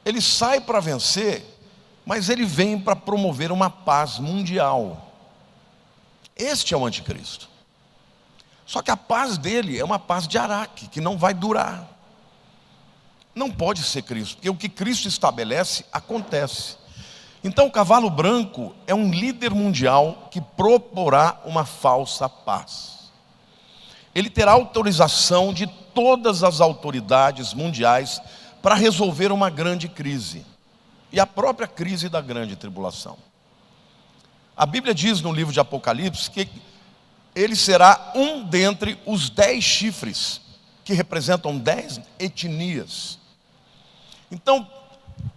[SPEAKER 1] ele sai para vencer, mas ele vem para promover uma paz mundial. Este é o anticristo. Só que a paz dele é uma paz de Araque, que não vai durar. Não pode ser Cristo, porque o que Cristo estabelece, acontece. Então o cavalo branco é um líder mundial que proporá uma falsa paz. Ele terá autorização de todas as autoridades mundiais para resolver uma grande crise. E a própria crise da grande tribulação. A Bíblia diz no livro de Apocalipse que ele será um dentre os 10 chifres, que representam 10 etnias. Então,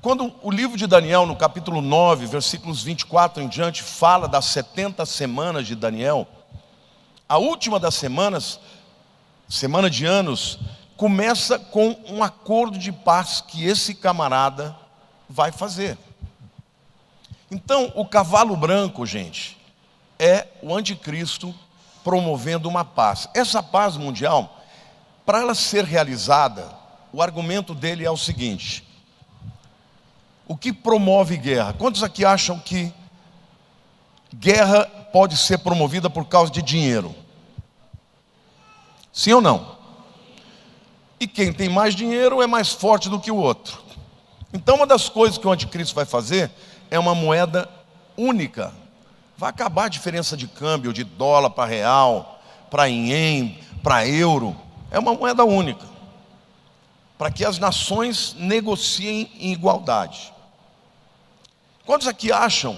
[SPEAKER 1] quando o livro de Daniel, no capítulo 9, versículos 24 em diante, fala das 70 semanas de Daniel, a última das semanas, semana de anos, começa com um acordo de paz que esse camarada vai fazer. Então, o cavalo branco, gente, é o anticristo promovendo uma paz. Essa paz mundial, para ela ser realizada, o argumento dele é o seguinte: o que promove guerra? Quantos aqui acham que guerra pode ser promovida por causa de dinheiro? Sim ou não? E quem tem mais dinheiro é mais forte do que o outro. Então uma das coisas que o anticristo vai fazer é uma moeda única. Vai acabar a diferença de câmbio de dólar para real, para ien, para euro. É uma moeda única, para que as nações negociem em igualdade. Quantos aqui acham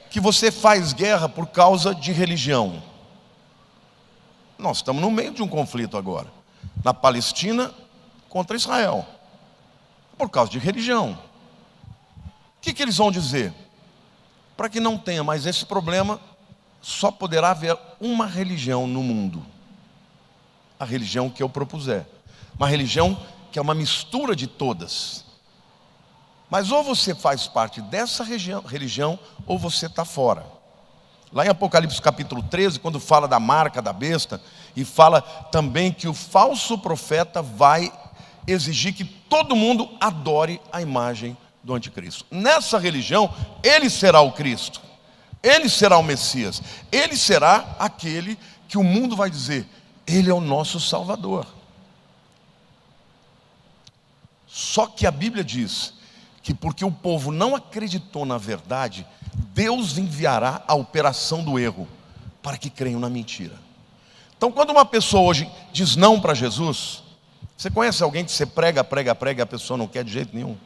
[SPEAKER 1] que você faz guerra por causa de religião? Nós estamos no meio de um conflito agora, na Palestina contra Israel, por causa de religião. O que eles vão dizer? Para que não tenha mais esse problema, só poderá haver uma religião no mundo. A religião que eu propuser. Uma religião que é uma mistura de todas. Mas ou você faz parte dessa religião, ou você está fora. Lá em Apocalipse capítulo 13, quando fala da marca da besta, e fala também que o falso profeta vai exigir que todo mundo adore a imagem do anticristo. Nessa religião, ele será o Cristo, ele será o Messias, ele será aquele que o mundo vai dizer: ele é o nosso Salvador. Só que a Bíblia diz que que porque o povo não acreditou na verdade, Deus enviará a operação do erro, para que creiam na mentira. Então, quando uma pessoa hoje diz não para Jesus, você conhece alguém que você prega e a pessoa não quer de jeito nenhum?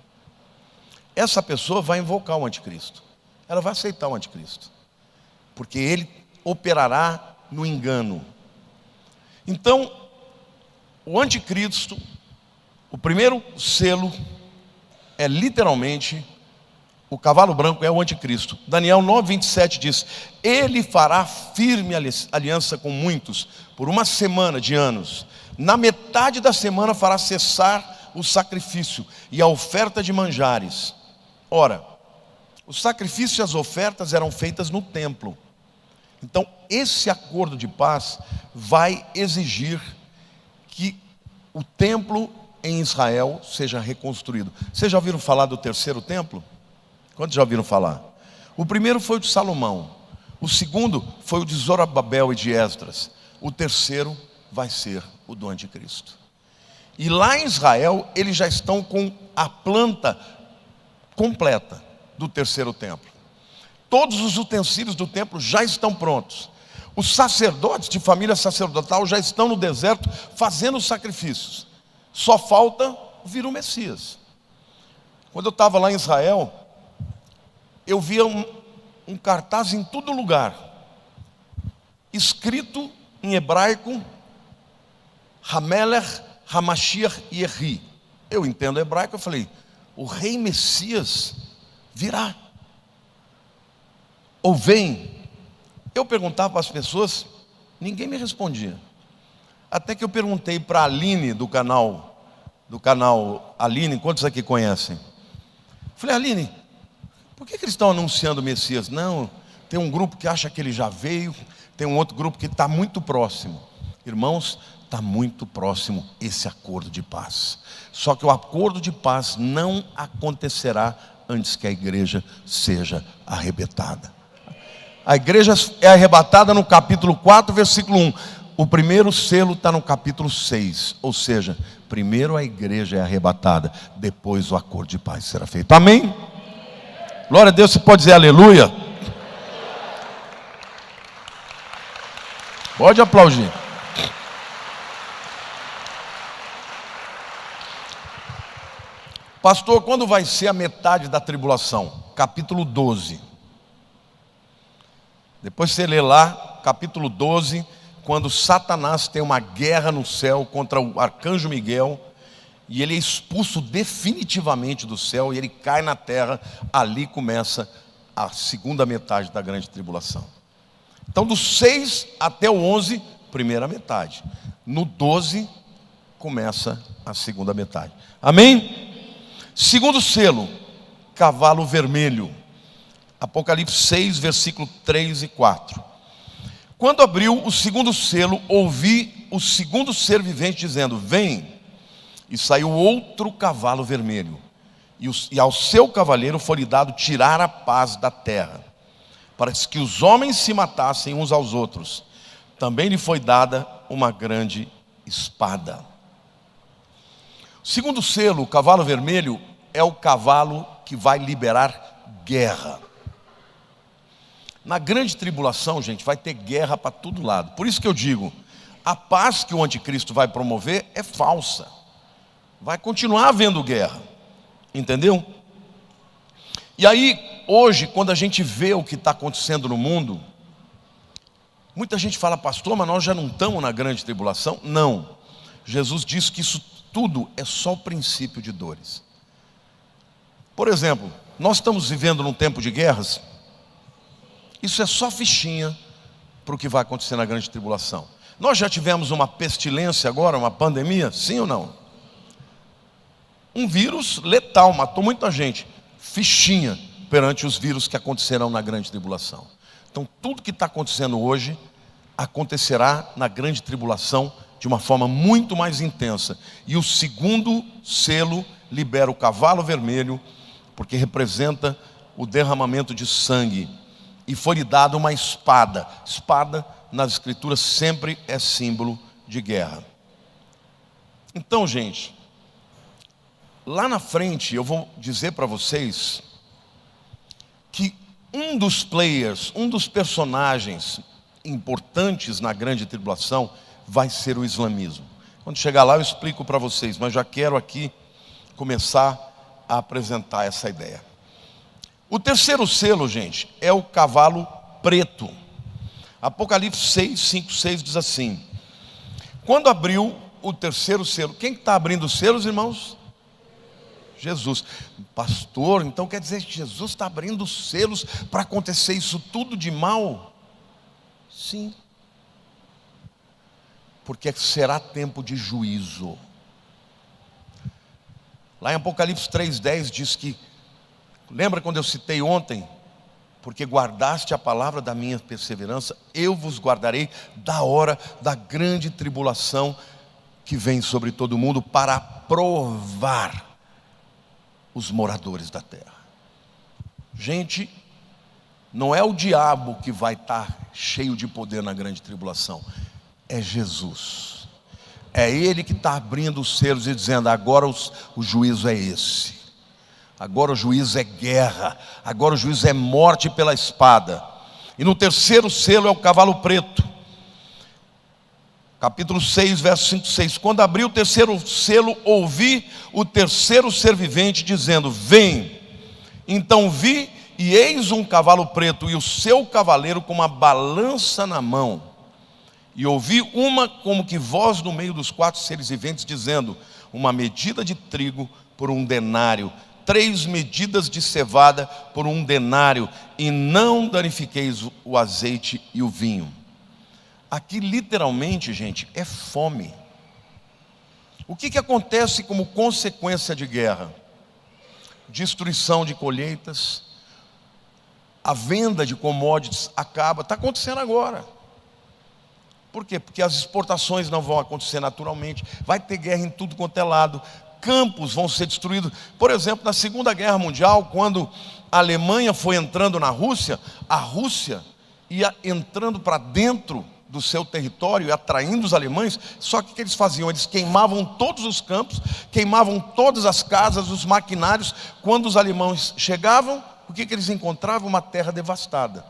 [SPEAKER 1] Essa pessoa vai invocar o anticristo. Ela vai aceitar o anticristo, porque ele operará no engano. Então, o anticristo, o primeiro selo é literalmente, o cavalo branco é o anticristo. Daniel 9:27 diz: ele fará firme aliança com muitos, por uma semana de anos. Na metade da semana fará cessar o sacrifício e a oferta de manjares. Ora, os sacrifícios e as ofertas eram feitas no templo. Então, esse acordo de paz vai exigir que o templo em Israel seja reconstruído. Vocês já ouviram falar do terceiro templo? Quantos já ouviram falar? O primeiro foi o de Salomão. O segundo foi o de Zorobabel e de Esdras. O terceiro vai ser o do anticristo. E lá em Israel, eles já estão com a planta completa do terceiro templo. Todos os utensílios do templo já estão prontos. Os sacerdotes de família sacerdotal já estão no deserto fazendo os sacrifícios. Só falta vir o Messias. Quando eu estava lá em Israel, eu via um cartaz em todo lugar, escrito em hebraico, Hamelech Hamashiach Yehi. Eu entendo hebraico, eu falei, o rei Messias virá, ou vem. Eu perguntava para as pessoas, ninguém me respondia. Até que eu perguntei para a Aline do canal Aline, quantos aqui conhecem? Falei, Aline, por que eles estão anunciando o Messias? Não, tem um grupo que acha que ele já veio, tem um outro grupo que está muito próximo. Irmãos, está muito próximo esse acordo de paz. Só que o acordo de paz não acontecerá antes que a igreja seja arrebatada. A igreja é arrebatada no capítulo 4, versículo 1. O primeiro selo está no capítulo 6. Ou seja, primeiro a igreja é arrebatada, depois o acordo de paz será feito. Amém? Glória a Deus, você pode dizer aleluia? Pode aplaudir. Pastor, quando vai ser a metade da tribulação? Capítulo 12. Depois você lê lá, capítulo 12, quando Satanás tem uma guerra no céu contra o arcanjo Miguel, e ele é expulso definitivamente do céu, e ele cai na terra. Ali começa a segunda metade da grande tribulação. Então, do 6 até o 11, primeira metade. No 12, começa a segunda metade. Amém? Segundo selo, cavalo vermelho. Apocalipse 6, versículo 3 e 4. Quando abriu o segundo selo, ouvi o segundo ser vivente dizendo: vem. E saiu outro cavalo vermelho, e ao seu cavaleiro foi-lhe dado tirar a paz da terra, para que os homens se matassem uns aos outros. Também lhe foi dada uma grande espada. O segundo selo, o cavalo vermelho, é o cavalo que vai liberar guerra. Na grande tribulação, gente, vai ter guerra para todo lado. Por isso que eu digo, a paz que o anticristo vai promover é falsa. Vai continuar havendo guerra. Entendeu? E aí, hoje, quando a gente vê o que está acontecendo no mundo, muita gente fala, pastor, mas nós já não estamos na grande tribulação. Não. Jesus disse que isso tudo é só o princípio de dores. Por exemplo, nós estamos vivendo num tempo de guerras. Isso é só fichinha para o que vai acontecer na grande tribulação. Nós já tivemos uma pestilência agora, uma pandemia, sim ou não? Um vírus letal, matou muita gente. Fichinha perante os vírus que acontecerão na grande tribulação. Então, tudo que está acontecendo hoje acontecerá na grande tribulação de uma forma muito mais intensa. E o segundo selo libera o cavalo vermelho, porque representa o derramamento de sangue. E foi-lhe dada uma espada. Espada, nas escrituras, sempre é símbolo de guerra. Então, gente, lá na frente eu vou dizer para vocês que um dos players, um dos personagens importantes na grande tribulação vai ser o islamismo. Quando chegar lá eu explico para vocês, mas já quero aqui começar a apresentar essa ideia. O terceiro selo, gente, é o cavalo preto. Apocalipse 6, 5, 6 diz assim: quando abriu o terceiro selo, quem está abrindo os selos, irmãos? Jesus. Pastor, então quer dizer que Jesus está abrindo os selos para acontecer isso tudo de mal? Sim. Porque será tempo de juízo. Lá em Apocalipse 3,10 diz que, lembra quando eu citei ontem? Porque guardaste a palavra da minha perseverança, eu vos guardarei da hora da grande tribulação que vem sobre todo mundo para provar os moradores da terra. Gente, não é o diabo que vai estar cheio de poder na grande tribulação, é Jesus. É Ele que está abrindo os selos e dizendo: agora o juízo é esse. Agora o juízo é guerra. Agora o juízo é morte pela espada. E no terceiro selo é o cavalo preto. Capítulo 6, verso 5, 6. Quando abriu o terceiro selo, ouvi o terceiro ser vivente dizendo: vem. Então vi, e eis um cavalo preto, e o seu cavaleiro com uma balança na mão. E ouvi uma como que voz no meio dos quatro seres viventes, dizendo: uma medida de trigo por 1 denário, 3 medidas de cevada por 1 denário, e não danifiqueis o azeite e o vinho. Aqui literalmente, gente, é fome. O que acontece como consequência de guerra? Destruição de colheitas, a venda de commodities acaba, está acontecendo agora. Por quê? Porque as exportações não vão acontecer naturalmente, vai ter guerra em tudo quanto é lado, campos vão ser destruídos. Por exemplo, na Segunda Guerra Mundial, quando a Alemanha foi entrando na Rússia, a Rússia ia entrando para dentro do seu território e atraindo os alemães. Só que o que eles faziam? Eles queimavam todos os campos, queimavam todas as casas, os maquinários. Quando os alemães chegavam, o que eles encontravam? Uma terra devastada.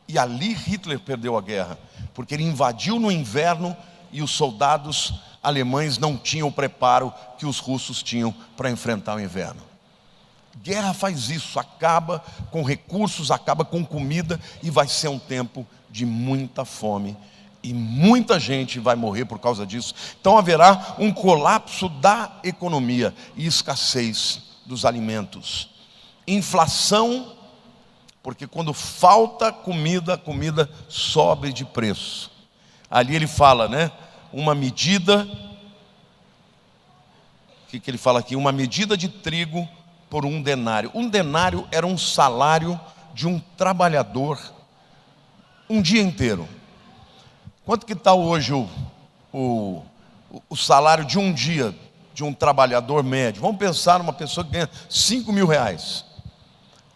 [SPEAKER 1] E ali Hitler perdeu a guerra, porque ele invadiu no inverno e os soldados alemães não tinham o preparo que os russos tinham para enfrentar o inverno. Guerra faz isso, acaba com recursos, acaba com comida, e vai ser um tempo de muita fome, e muita gente vai morrer por causa disso. Então haverá um colapso da economia e escassez dos alimentos. Inflação, porque quando falta comida, a comida sobe de preço. Ali ele fala, né? Uma medida, o que ele fala aqui? Uma medida de trigo por 1 denário. 1 denário era um salário de um trabalhador um dia inteiro. Quanto que está hoje o salário de um dia de um trabalhador médio? Vamos pensar numa pessoa que ganha 5 mil reais.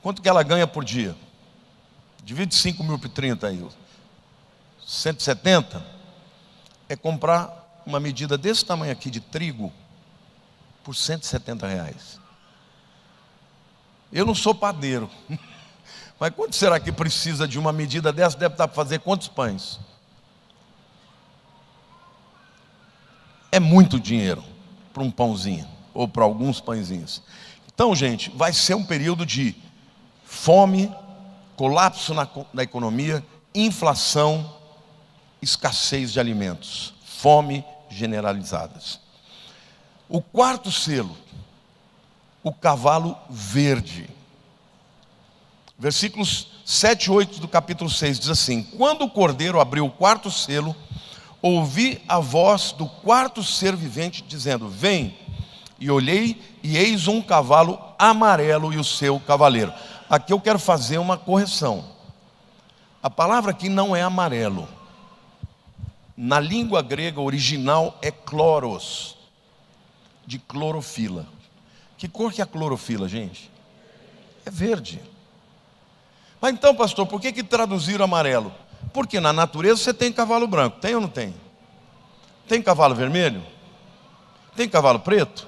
[SPEAKER 1] Quanto que ela ganha por dia? Divide 5 mil por 30 aí. 170. É comprar uma medida desse tamanho aqui de trigo por 170 reais. Eu não sou padeiro. Mas quanto será que precisa de uma medida dessa? Deve estar para fazer quantos pães? É muito dinheiro para um pãozinho, ou para alguns pãezinhos. Então, gente, vai ser um período de fome, colapso na economia, inflação, escassez de alimentos, fome generalizadas. O quarto selo, o cavalo verde. Versículos 7 e 8 do capítulo 6 diz assim: quando o cordeiro abriu o quarto selo, ouvi a voz do quarto ser vivente dizendo: vem. E olhei, e eis um cavalo amarelo e o seu cavaleiro. Aqui eu quero fazer uma correção. A palavra aqui não é amarelo. Na língua grega original é chloros, de clorofila. Que cor que é a clorofila, gente? É verde. Mas então, pastor, por que traduziram amarelo? Porque na natureza você tem cavalo branco, tem ou não tem? Tem cavalo vermelho? Tem cavalo preto?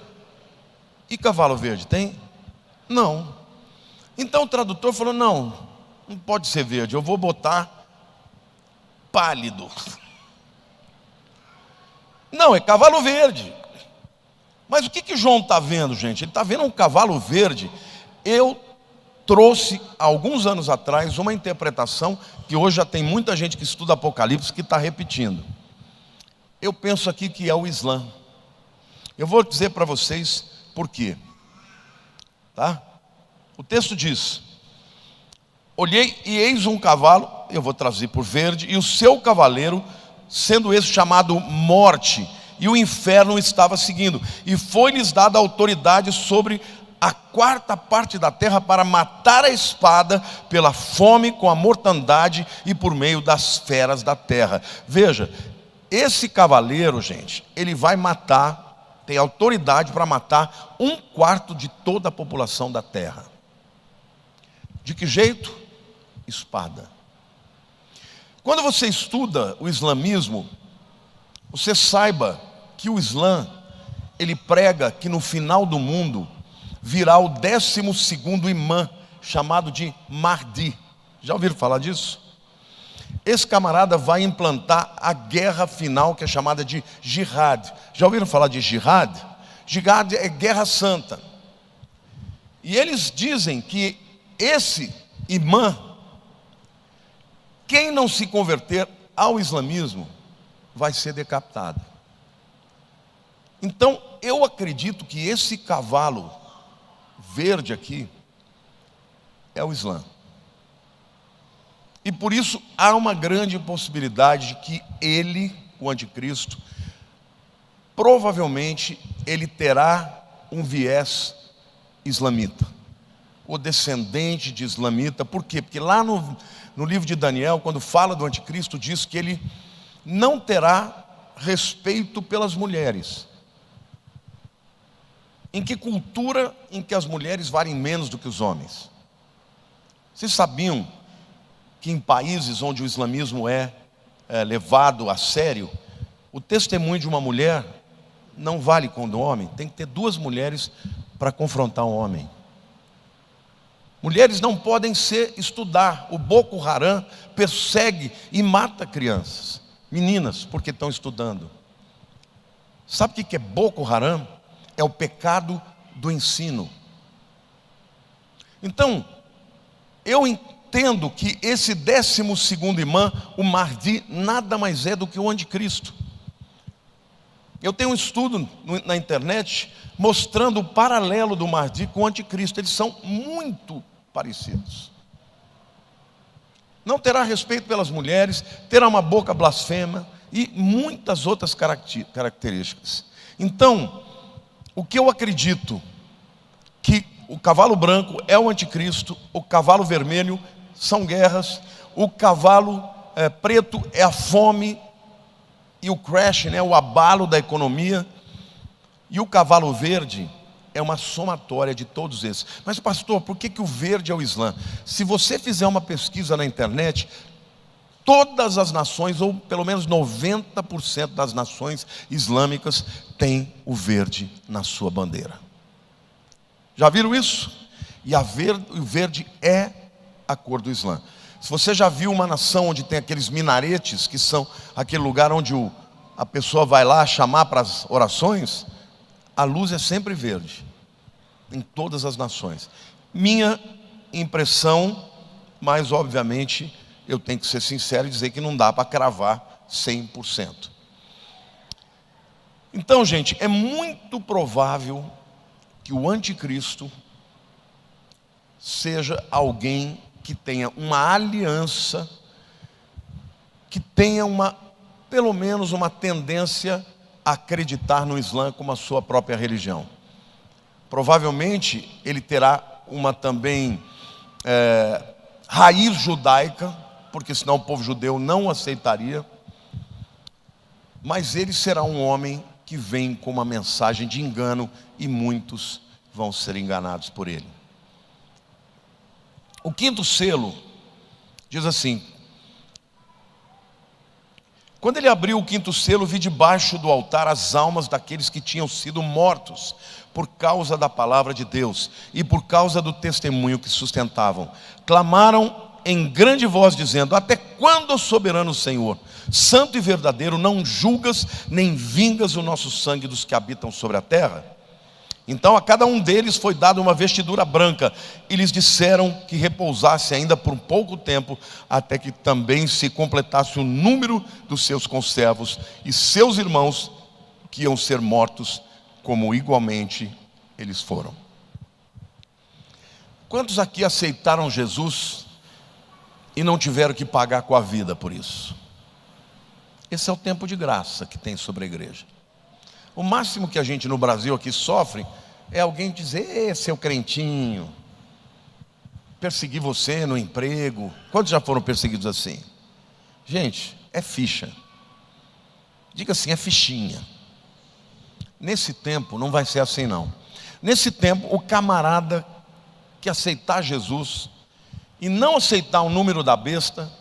[SPEAKER 1] E cavalo verde tem? Não. Então o tradutor falou: não pode ser verde, eu vou botar pálido. Não, é cavalo verde. Mas o que João está vendo, gente? Ele está vendo um cavalo verde. Eu trouxe, alguns anos atrás, uma interpretação que hoje já tem muita gente que estuda Apocalipse que está repetindo. Eu penso aqui que é o Islã. Eu vou dizer para vocês por quê. Tá? O texto diz: olhei e eis um cavalo, eu vou traduzir por verde, e o seu cavaleiro, sendo esse chamado Morte, e o inferno estava seguindo, e foi-lhes dada autoridade sobre a quarta parte da terra para matar a espada, pela fome, com a mortandade e por meio das feras da terra. Veja, esse cavaleiro, gente, ele vai matar, tem autoridade para matar 1/4 de toda a população da terra. De que jeito? Espada. Quando você estuda o islamismo, você saiba que o Islã, ele prega que no final do mundo virá o 12º imã, chamado de Mahdi. Já ouviram falar disso? Esse camarada vai implantar a guerra final, que é chamada de jihad. Já ouviram falar de jihad? Jihad é guerra santa. E eles dizem que esse imã, quem não se converter ao islamismo, vai ser decapitado. Então, eu acredito que esse cavalo verde aqui é o Islã. E por isso há uma grande possibilidade de que ele, o anticristo, provavelmente ele terá um viés islamita, o descendente de islamita. Por quê? Porque lá no livro de Daniel, quando fala do anticristo, diz que ele não terá respeito pelas mulheres. Em que cultura em que as mulheres valem menos do que os homens? Vocês sabiam que em países onde o islamismo é levado a sério, o testemunho de uma mulher não vale como do homem? Tem que ter 2 mulheres para confrontar um homem. Mulheres não podem estudar. O Boko Haram persegue e mata crianças, meninas, porque estão estudando. Sabe o que é Boko Haram? É o pecado do ensino. Então, eu entendo que esse 12º imã, o Mahdi, nada mais é do que o anticristo. Eu tenho um estudo na internet mostrando o paralelo do Mahdi com o anticristo. Eles são muito parecidos. Não terá respeito pelas mulheres, terá uma boca blasfema e muitas outras características. Então, o que eu acredito que o cavalo branco é o anticristo, o cavalo vermelho são guerras, o cavalo preto é a fome e o crash, o abalo da economia, e o cavalo verde é uma somatória de todos esses. Mas pastor, por que o verde é o Islã? Se você fizer uma pesquisa na internet, todas as nações, ou pelo menos 90% das nações islâmicas, têm o verde na sua bandeira. Já viram isso? E o verde é a cor do Islã. Se você já viu uma nação onde tem aqueles minaretes, que são aquele lugar onde a pessoa vai lá chamar para as orações, a luz é sempre verde, em todas as nações. Minha impressão, mas obviamente eu tenho que ser sincero e dizer que não dá para cravar 100%. Então, gente, é muito provável que o anticristo seja alguém que tenha uma aliança, que tenha pelo menos uma tendência a acreditar no Islã como a sua própria religião. Provavelmente ele terá uma também raiz judaica, porque senão o povo judeu não aceitaria. Mas ele será um homem que vem com uma mensagem de engano, e muitos vão ser enganados por ele. O 5º selo diz assim: quando ele abriu o quinto selo, vi debaixo do altar as almas daqueles que tinham sido mortos por causa da palavra de Deus e por causa do testemunho que sustentavam. Clamaram em grande voz, dizendo: até quando, soberano Senhor, santo e verdadeiro, não julgas nem vingas o nosso sangue dos que habitam sobre a terra? Então a cada um deles foi dada uma vestidura branca, e lhes disseram que repousasse ainda por um pouco tempo, até que também se completasse o número dos seus conservos e seus irmãos, que iam ser mortos, como igualmente eles foram. Quantos aqui aceitaram Jesus e não tiveram que pagar com a vida por isso? Esse é o tempo de graça que tem sobre a igreja. O máximo que a gente no Brasil aqui sofre é alguém dizer: seu crentinho, perseguir você no emprego. Quantos já foram perseguidos assim? Gente, é ficha. Diga assim: é fichinha. Nesse tempo não vai ser assim não. Nesse tempo, o camarada que aceitar Jesus e não aceitar o número da besta,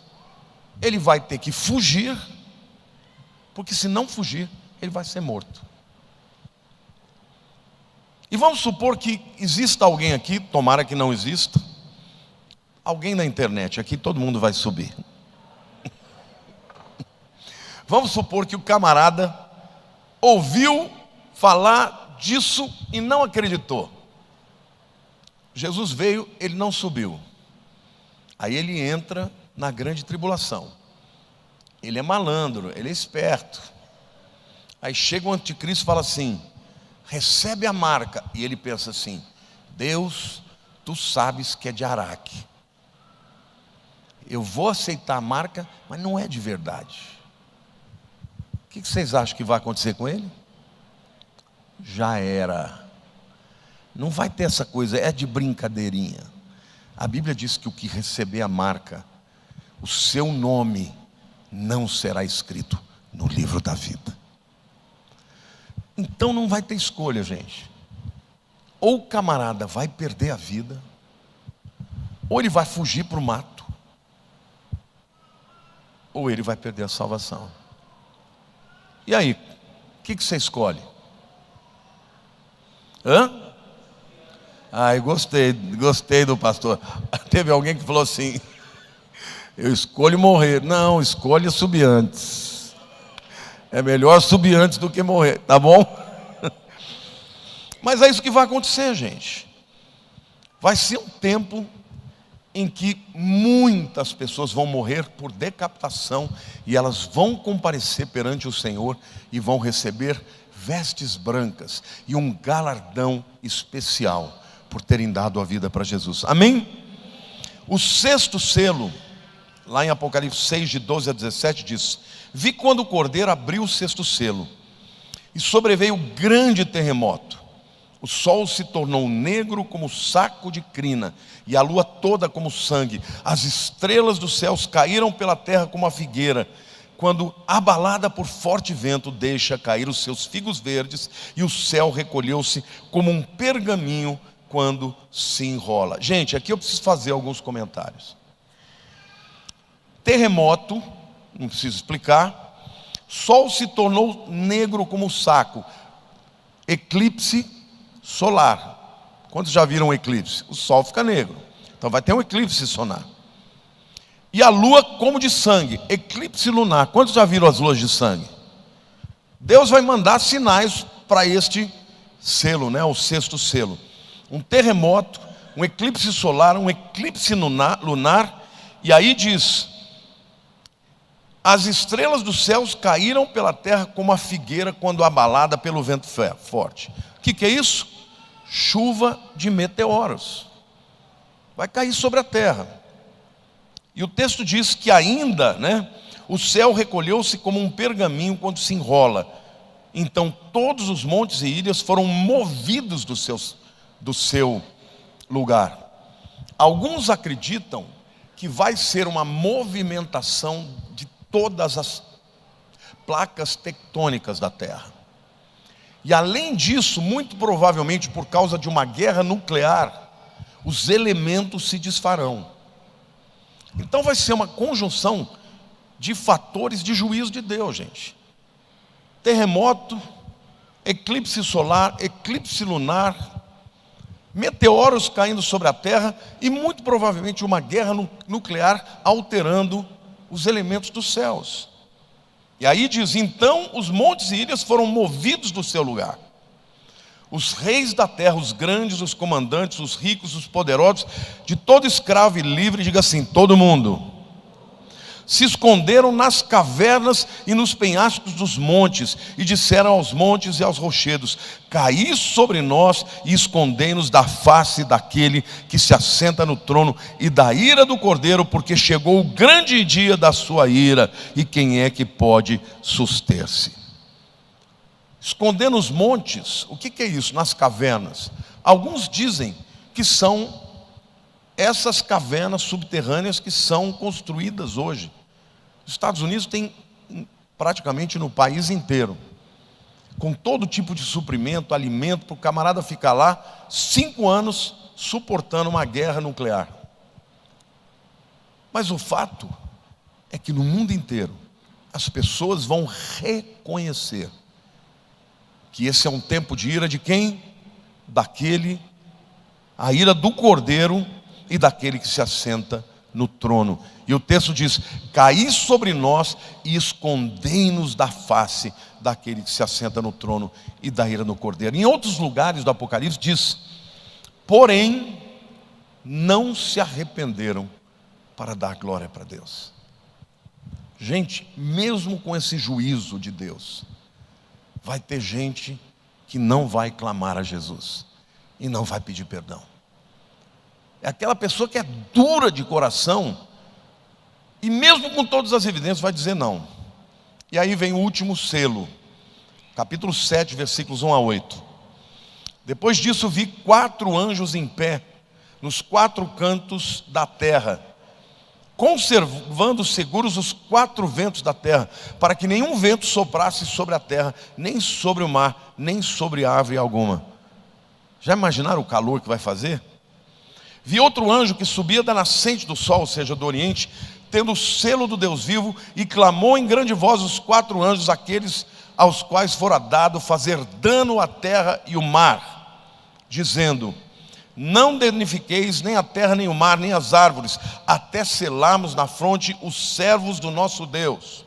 [SPEAKER 1] ele vai ter que fugir, porque se não fugir, ele vai ser morto. E vamos supor que exista alguém aqui, tomara que não exista, alguém na internet, aqui todo mundo vai subir. Vamos supor que o camarada ouviu falar disso e não acreditou. Jesus veio, ele não subiu. Aí ele entra na grande tribulação. Ele é malandro, ele é esperto. Aí chega o anticristo e fala assim: recebe a marca. E ele pensa assim: Deus, tu sabes que é de Araque. Eu vou aceitar a marca, mas não é de verdade. O que vocês acham que vai acontecer com ele? Já era. Não vai ter essa coisa, é de brincadeirinha. A Bíblia diz que o que receber a marca, o seu nome não será escrito no livro da vida. Então não vai ter escolha, gente. Ou o camarada vai perder a vida, ou ele vai fugir para o mato, ou ele vai perder a salvação. E aí, o que você escolhe? Ai, gostei do pastor. Teve alguém que falou assim: eu escolho morrer. Não, escolha subir antes. É melhor subir antes do que morrer, tá bom? Mas é isso que vai acontecer, gente. Vai ser um tempo em que muitas pessoas vão morrer por decapitação, e elas vão comparecer perante o Senhor e vão receber vestes brancas e um galardão especial por terem dado a vida para Jesus. Amém? O sexto selo, lá em Apocalipse 6, de 12 a 17, diz: vi quando o cordeiro abriu o sexto selo, e sobreveio grande terremoto. O sol se tornou negro como saco de crina, e a lua toda como sangue. As estrelas dos céus caíram pela terra como a figueira, quando, abalada por forte vento, deixa cair os seus figos verdes, e o céu recolheu-se como um pergaminho quando se enrola. Gente, aqui eu preciso fazer alguns comentários. Terremoto, não preciso explicar. Sol se tornou negro como saco. Eclipse solar. Quantos já viram um eclipse? O sol fica negro. Então vai ter um eclipse solar. E a lua como de sangue. Eclipse lunar. Quantos já viram as luas de sangue? Deus vai mandar sinais para este selo, né? O sexto selo. Um terremoto, um eclipse solar, um eclipse lunar. E aí diz: as estrelas dos céus caíram pela terra como a figueira quando abalada pelo vento forte. O que é isso? Chuva de meteoros. Vai cair sobre a terra. E o texto diz que ainda, né, o céu recolheu-se como um pergaminho quando se enrola. Então todos os montes e ilhas foram movidos do seu lugar. Alguns acreditam que vai ser uma movimentação de todas as placas tectônicas da Terra. E além disso, muito provavelmente por causa de uma guerra nuclear, os elementos se desfarão. Então vai ser uma conjunção de fatores de juízo de Deus, gente. Terremoto, eclipse solar, eclipse lunar, meteoros caindo sobre a Terra e muito provavelmente uma guerra nuclear alterando os elementos dos céus. E aí diz: então os montes e ilhas foram movidos do seu lugar. Os reis da terra, os grandes, os comandantes, os ricos, os poderosos, de todo escravo e livre, diga assim, todo mundo, se esconderam nas cavernas e nos penhascos dos montes, e disseram aos montes e aos rochedos: caí sobre nós e escondei-nos da face daquele que se assenta no trono e da ira do Cordeiro, porque chegou o grande dia da sua ira, e quem é que pode suster-se? Esconder nos montes, o que é isso? Nas cavernas. Alguns dizem que são essas cavernas subterrâneas que são construídas hoje. Os Estados Unidos tem praticamente no país inteiro, com todo tipo de suprimento, alimento, para o camarada ficar lá 5 anos suportando uma guerra nuclear. Mas o fato é que no mundo inteiro as pessoas vão reconhecer que esse é um tempo de ira de quem? Daquele, a ira do Cordeiro e daquele que se assenta no trono. E o texto diz: caí sobre nós e escondei-nos da face daquele que se assenta no trono e da ira do Cordeiro. Em outros lugares do Apocalipse diz: porém não se arrependeram para dar glória para Deus. Gente, mesmo com esse juízo de Deus, vai ter gente que não vai clamar a Jesus e não vai pedir perdão. É aquela pessoa que é dura de coração e mesmo com todas as evidências vai dizer não. E aí vem o último selo, capítulo 7, versículos 1 a 8. Depois disso vi 4 anjos em pé nos 4 cantos da terra, conservando seguros os 4 ventos da terra, para que nenhum vento soprasse sobre a terra, nem sobre o mar, nem sobre árvore alguma. Já imaginaram o calor que vai fazer? Vi outro anjo que subia da nascente do sol, ou seja, do oriente, tendo o selo do Deus vivo, e clamou em grande voz os 4 anjos, aqueles aos quais fora dado fazer dano à terra e o mar, dizendo: não danifiqueis nem a terra, nem o mar, nem as árvores, até selarmos na fronte os servos do nosso Deus.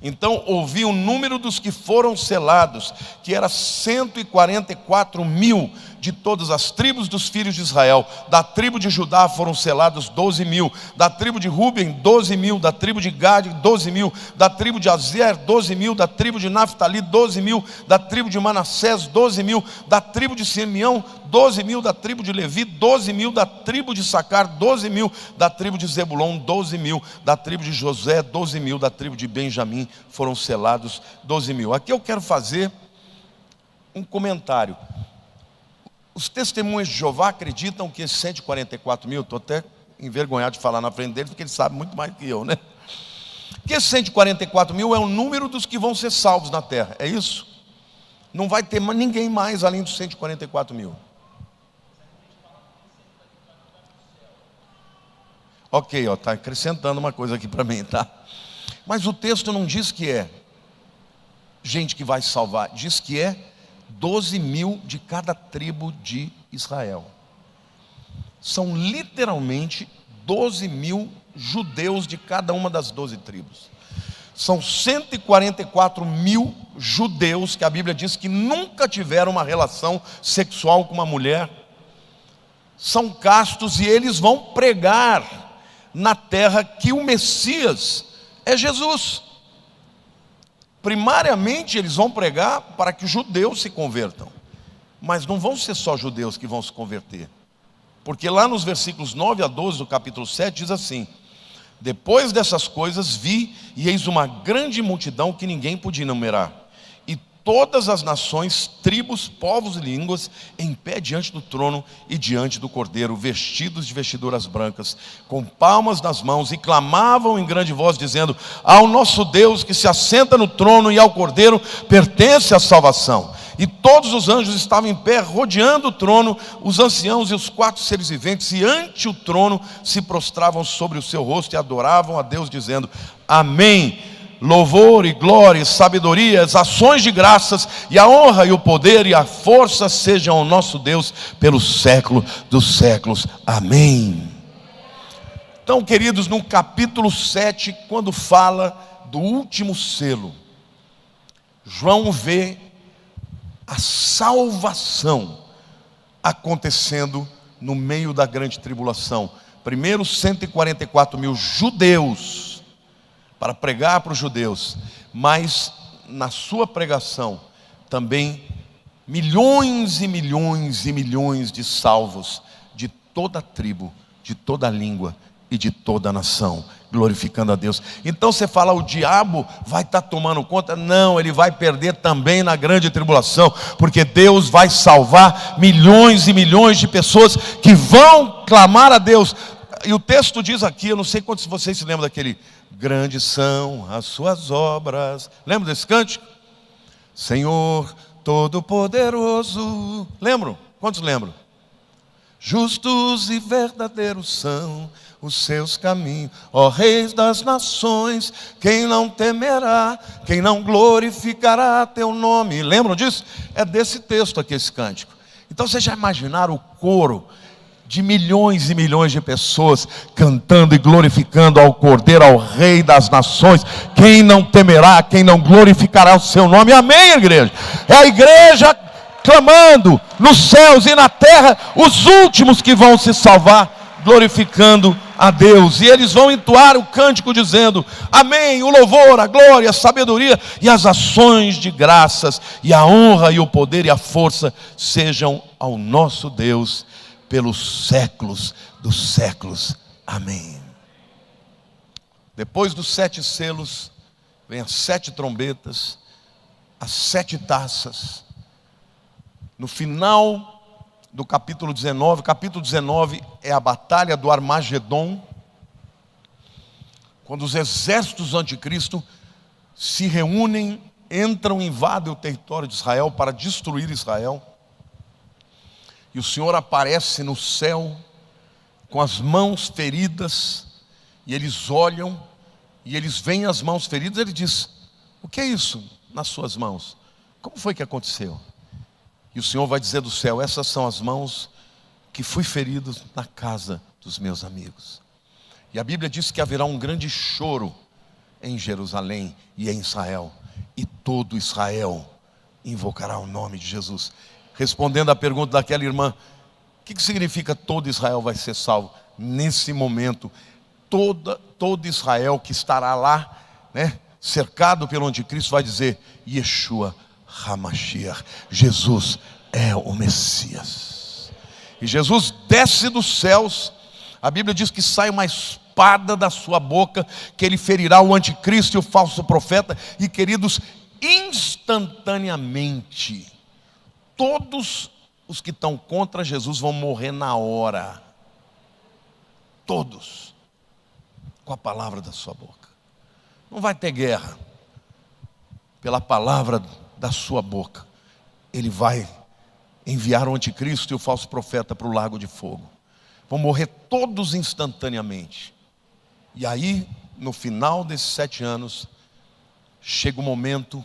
[SPEAKER 1] Então ouvi o número dos que foram selados, que era 144.000 de todas as tribos dos filhos de Israel. Da tribo de Judá foram selados 12.000, da tribo de Ruben 12.000, da tribo de Gade 12.000, da tribo de Azer 12.000, da tribo de Naftali 12.000, da tribo de Manassés 12.000, da tribo de Simeão 12.000, da tribo de Levi 12.000, da tribo de Sacar 12.000, da tribo de Zebulon 12.000, da tribo de José 12.000, da tribo de Benjamim foram selados 12.000. Aqui eu quero fazer um comentário. Os testemunhas de Jeová acreditam que esses 144.000, estou até envergonhado de falar na frente deles, porque eles sabem muito mais que eu, né? Que esses 144.000 é o número dos que vão ser salvos na terra, é isso? Não vai ter ninguém mais além dos 144.000. Ok, está acrescentando uma coisa aqui para mim, tá? Mas o texto não diz que é gente que vai salvar, diz que é 12.000 de cada tribo de Israel. São literalmente 12.000 judeus de cada uma das 12 tribos. São 144.000 judeus que a Bíblia diz que nunca tiveram uma relação sexual com uma mulher. São castos e eles vão pregar na terra que o Messias é Jesus. Primariamente eles vão pregar para que os judeus se convertam. Mas não vão ser só judeus que vão se converter. Porque lá nos versículos 9 a 12 do capítulo 7 diz assim: depois dessas coisas vi, e eis uma grande multidão que ninguém podia enumerar, e todas as nações, tribos, povos e línguas, em pé diante do trono e diante do Cordeiro, vestidos de vestiduras brancas, com palmas nas mãos, e clamavam em grande voz, dizendo: ao nosso Deus que se assenta no trono e ao Cordeiro pertence a salvação E todos os anjos estavam em pé, rodeando o trono, os anciãos e os 4 seres viventes, e ante o trono se prostravam sobre o seu rosto e adoravam a Deus, dizendo: Amém. Louvor e glória, e sabedoria, as ações de graças, e a honra e o poder e a força sejam ao nosso Deus pelo século dos séculos. Amém. Então, queridos, no capítulo 7, quando fala do último selo, João vê a salvação acontecendo no meio da grande tribulação. Primeiro 144 mil judeus, para pregar para os judeus, mas na sua pregação também milhões e milhões e milhões de salvos de toda a tribo, de toda a língua e de toda a nação, glorificando a Deus. Então você fala, o diabo vai estar tomando conta? Não, ele vai perder também na grande tribulação, porque Deus vai salvar milhões e milhões de pessoas que vão clamar a Deus. E o texto diz aqui, eu não sei quantos de vocês se lembram daquele: grandes são as suas obras. Lembra desse cântico? Senhor Todo-Poderoso. Lembram? Quantos lembram? Justos e verdadeiros são os seus caminhos, ó Reis das nações. Quem não temerá, quem não glorificará teu nome. Lembram disso? É desse texto aqui esse cântico. Então vocês já imaginaram o coro de milhões e milhões de pessoas cantando e glorificando ao Cordeiro, ao Rei das nações? Quem não temerá, quem não glorificará o seu nome? Amém, igreja? É a igreja clamando nos céus e na terra, os últimos que vão se salvar, glorificando a Deus. E eles vão entoar o cântico dizendo: amém, o louvor, a glória, a sabedoria e as ações de graças, e a honra e o poder e a força sejam ao nosso Deus pelos séculos dos séculos. Amém. Depois dos 7 selos, vem as 7 trombetas, as 7 taças. No final do capítulo 19, é a batalha do Armagedon, quando os exércitos do anticristo se reúnem, entram, invadem o território de Israel para destruir Israel. E o Senhor aparece no céu com as mãos feridas, e eles olham, e eles veem as mãos feridas. Ele diz: o que é isso nas suas mãos? Como foi que aconteceu? E o Senhor vai dizer do céu: essas são as mãos que fui ferido na casa dos meus amigos. E a Bíblia diz que haverá um grande choro em Jerusalém e em Israel, e todo Israel invocará o nome de Jesus. Respondendo à pergunta daquela irmã: o que significa todo Israel vai ser salvo? Nesse momento, todo Israel que estará lá, né, cercado pelo anticristo, vai dizer: Yeshua HaMashiach, Jesus é o Messias. E Jesus desce dos céus. A Bíblia diz que sai uma espada da sua boca, que ele ferirá o anticristo e o falso profeta. E, queridos, instantaneamente, todos os que estão contra Jesus vão morrer na hora. Todos. Com a palavra da sua boca. Não vai ter guerra. Pela palavra da sua boca, ele vai enviar o anticristo e o falso profeta para o lago de fogo. Vão morrer todos instantaneamente. E aí, no final desses 7 anos, chega o momento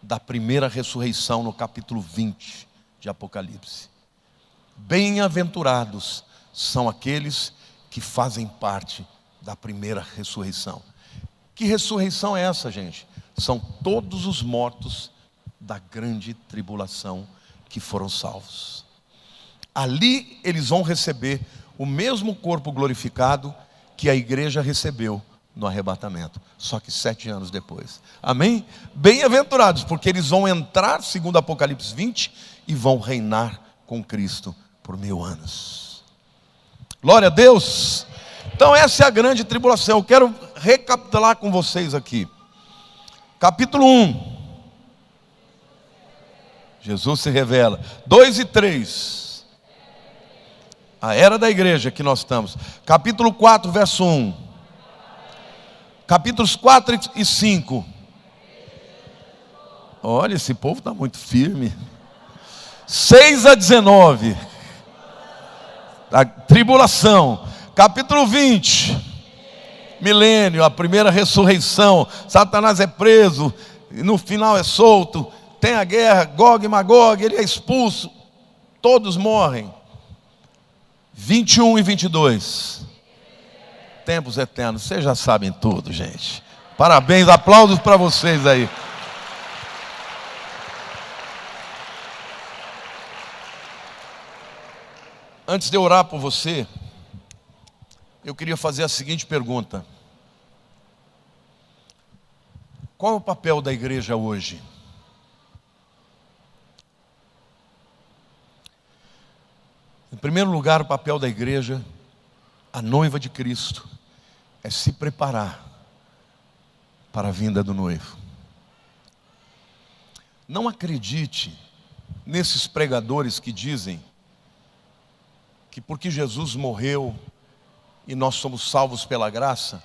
[SPEAKER 1] da primeira ressurreição, no capítulo 20 de Apocalipse. Bem-aventurados são aqueles que fazem parte da primeira ressurreição. Que ressurreição é essa, gente? São todos os mortos da grande tribulação que foram salvos. Ali eles vão receber o mesmo corpo glorificado que a igreja recebeu no arrebatamento, só que 7 anos depois. Amém? Bem-aventurados, porque eles vão entrar, segundo Apocalipse 20, e vão reinar com Cristo por 1000 anos. Glória a Deus. Então essa é a grande tribulação. Eu quero recapitular com vocês aqui. Capítulo 1. Jesus se revela. 2 e 3. A era da igreja que nós estamos. Capítulo 4, verso 1. Capítulos 4 e 5. Olha, esse povo está muito firme. 6 a 19. A tribulação. Capítulo 20. Milênio, a primeira ressurreição. Satanás é preso, e no final é solto. Tem a guerra, Gog e Magog, ele é expulso. Todos morrem. 21 e 22. Tempos eternos. Vocês já sabem tudo, gente. Parabéns, aplausos para vocês aí. Antes de eu orar por você, eu queria fazer a seguinte pergunta: qual é o papel da igreja hoje? Em primeiro lugar, o papel da igreja, a noiva de Cristo, é se preparar para a vinda do noivo. Não acredite nesses pregadores que dizem que porque Jesus morreu e nós somos salvos pela graça,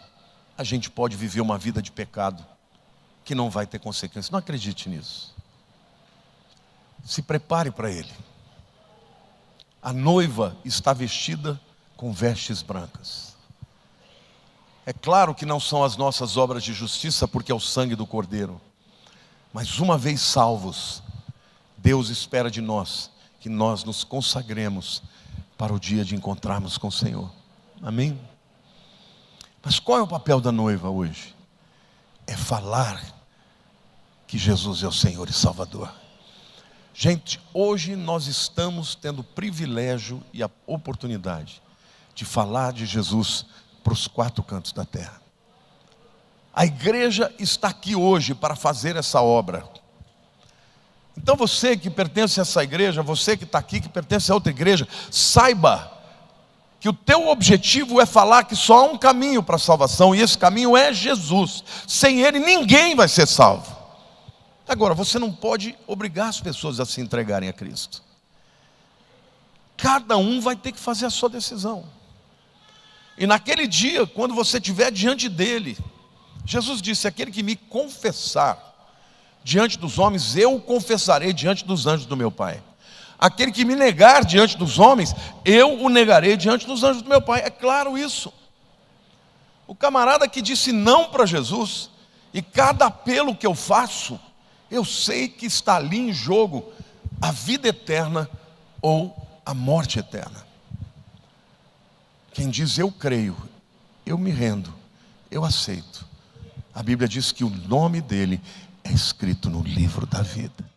[SPEAKER 1] a gente pode viver uma vida de pecado que não vai ter consequências. Não acredite nisso. Se prepare para Ele. A noiva está vestida com vestes brancas. É claro que não são as nossas obras de justiça, porque é o sangue do Cordeiro. Mas uma vez salvos, Deus espera de nós que nós nos consagremos para o dia de encontrarmos com o Senhor. Amém? Mas qual é o papel da noiva hoje? É falar que Jesus é o Senhor e Salvador. Gente, hoje nós estamos tendo o privilégio e a oportunidade de falar de Jesus para os 4 cantos da terra. A igreja está aqui hoje para fazer essa obra. Então você que pertence a essa igreja, você que está aqui, que pertence a outra igreja, saiba que o teu objetivo é falar que só há um caminho para a salvação, e esse caminho é Jesus. Sem Ele ninguém vai ser salvo. Agora, você não pode obrigar as pessoas a se entregarem a Cristo. Cada um vai ter que fazer a sua decisão. E naquele dia, quando você estiver diante dele, Jesus disse: aquele que me confessar diante dos homens, eu o confessarei diante dos anjos do meu Pai. Aquele que me negar diante dos homens, eu o negarei diante dos anjos do meu Pai. É claro isso. O camarada que disse não para Jesus, e cada apelo que eu faço, eu sei que está ali em jogo a vida eterna ou a morte eterna. Quem diz eu creio, eu me rendo, eu aceito, a Bíblia diz que o nome dele é escrito no livro da vida.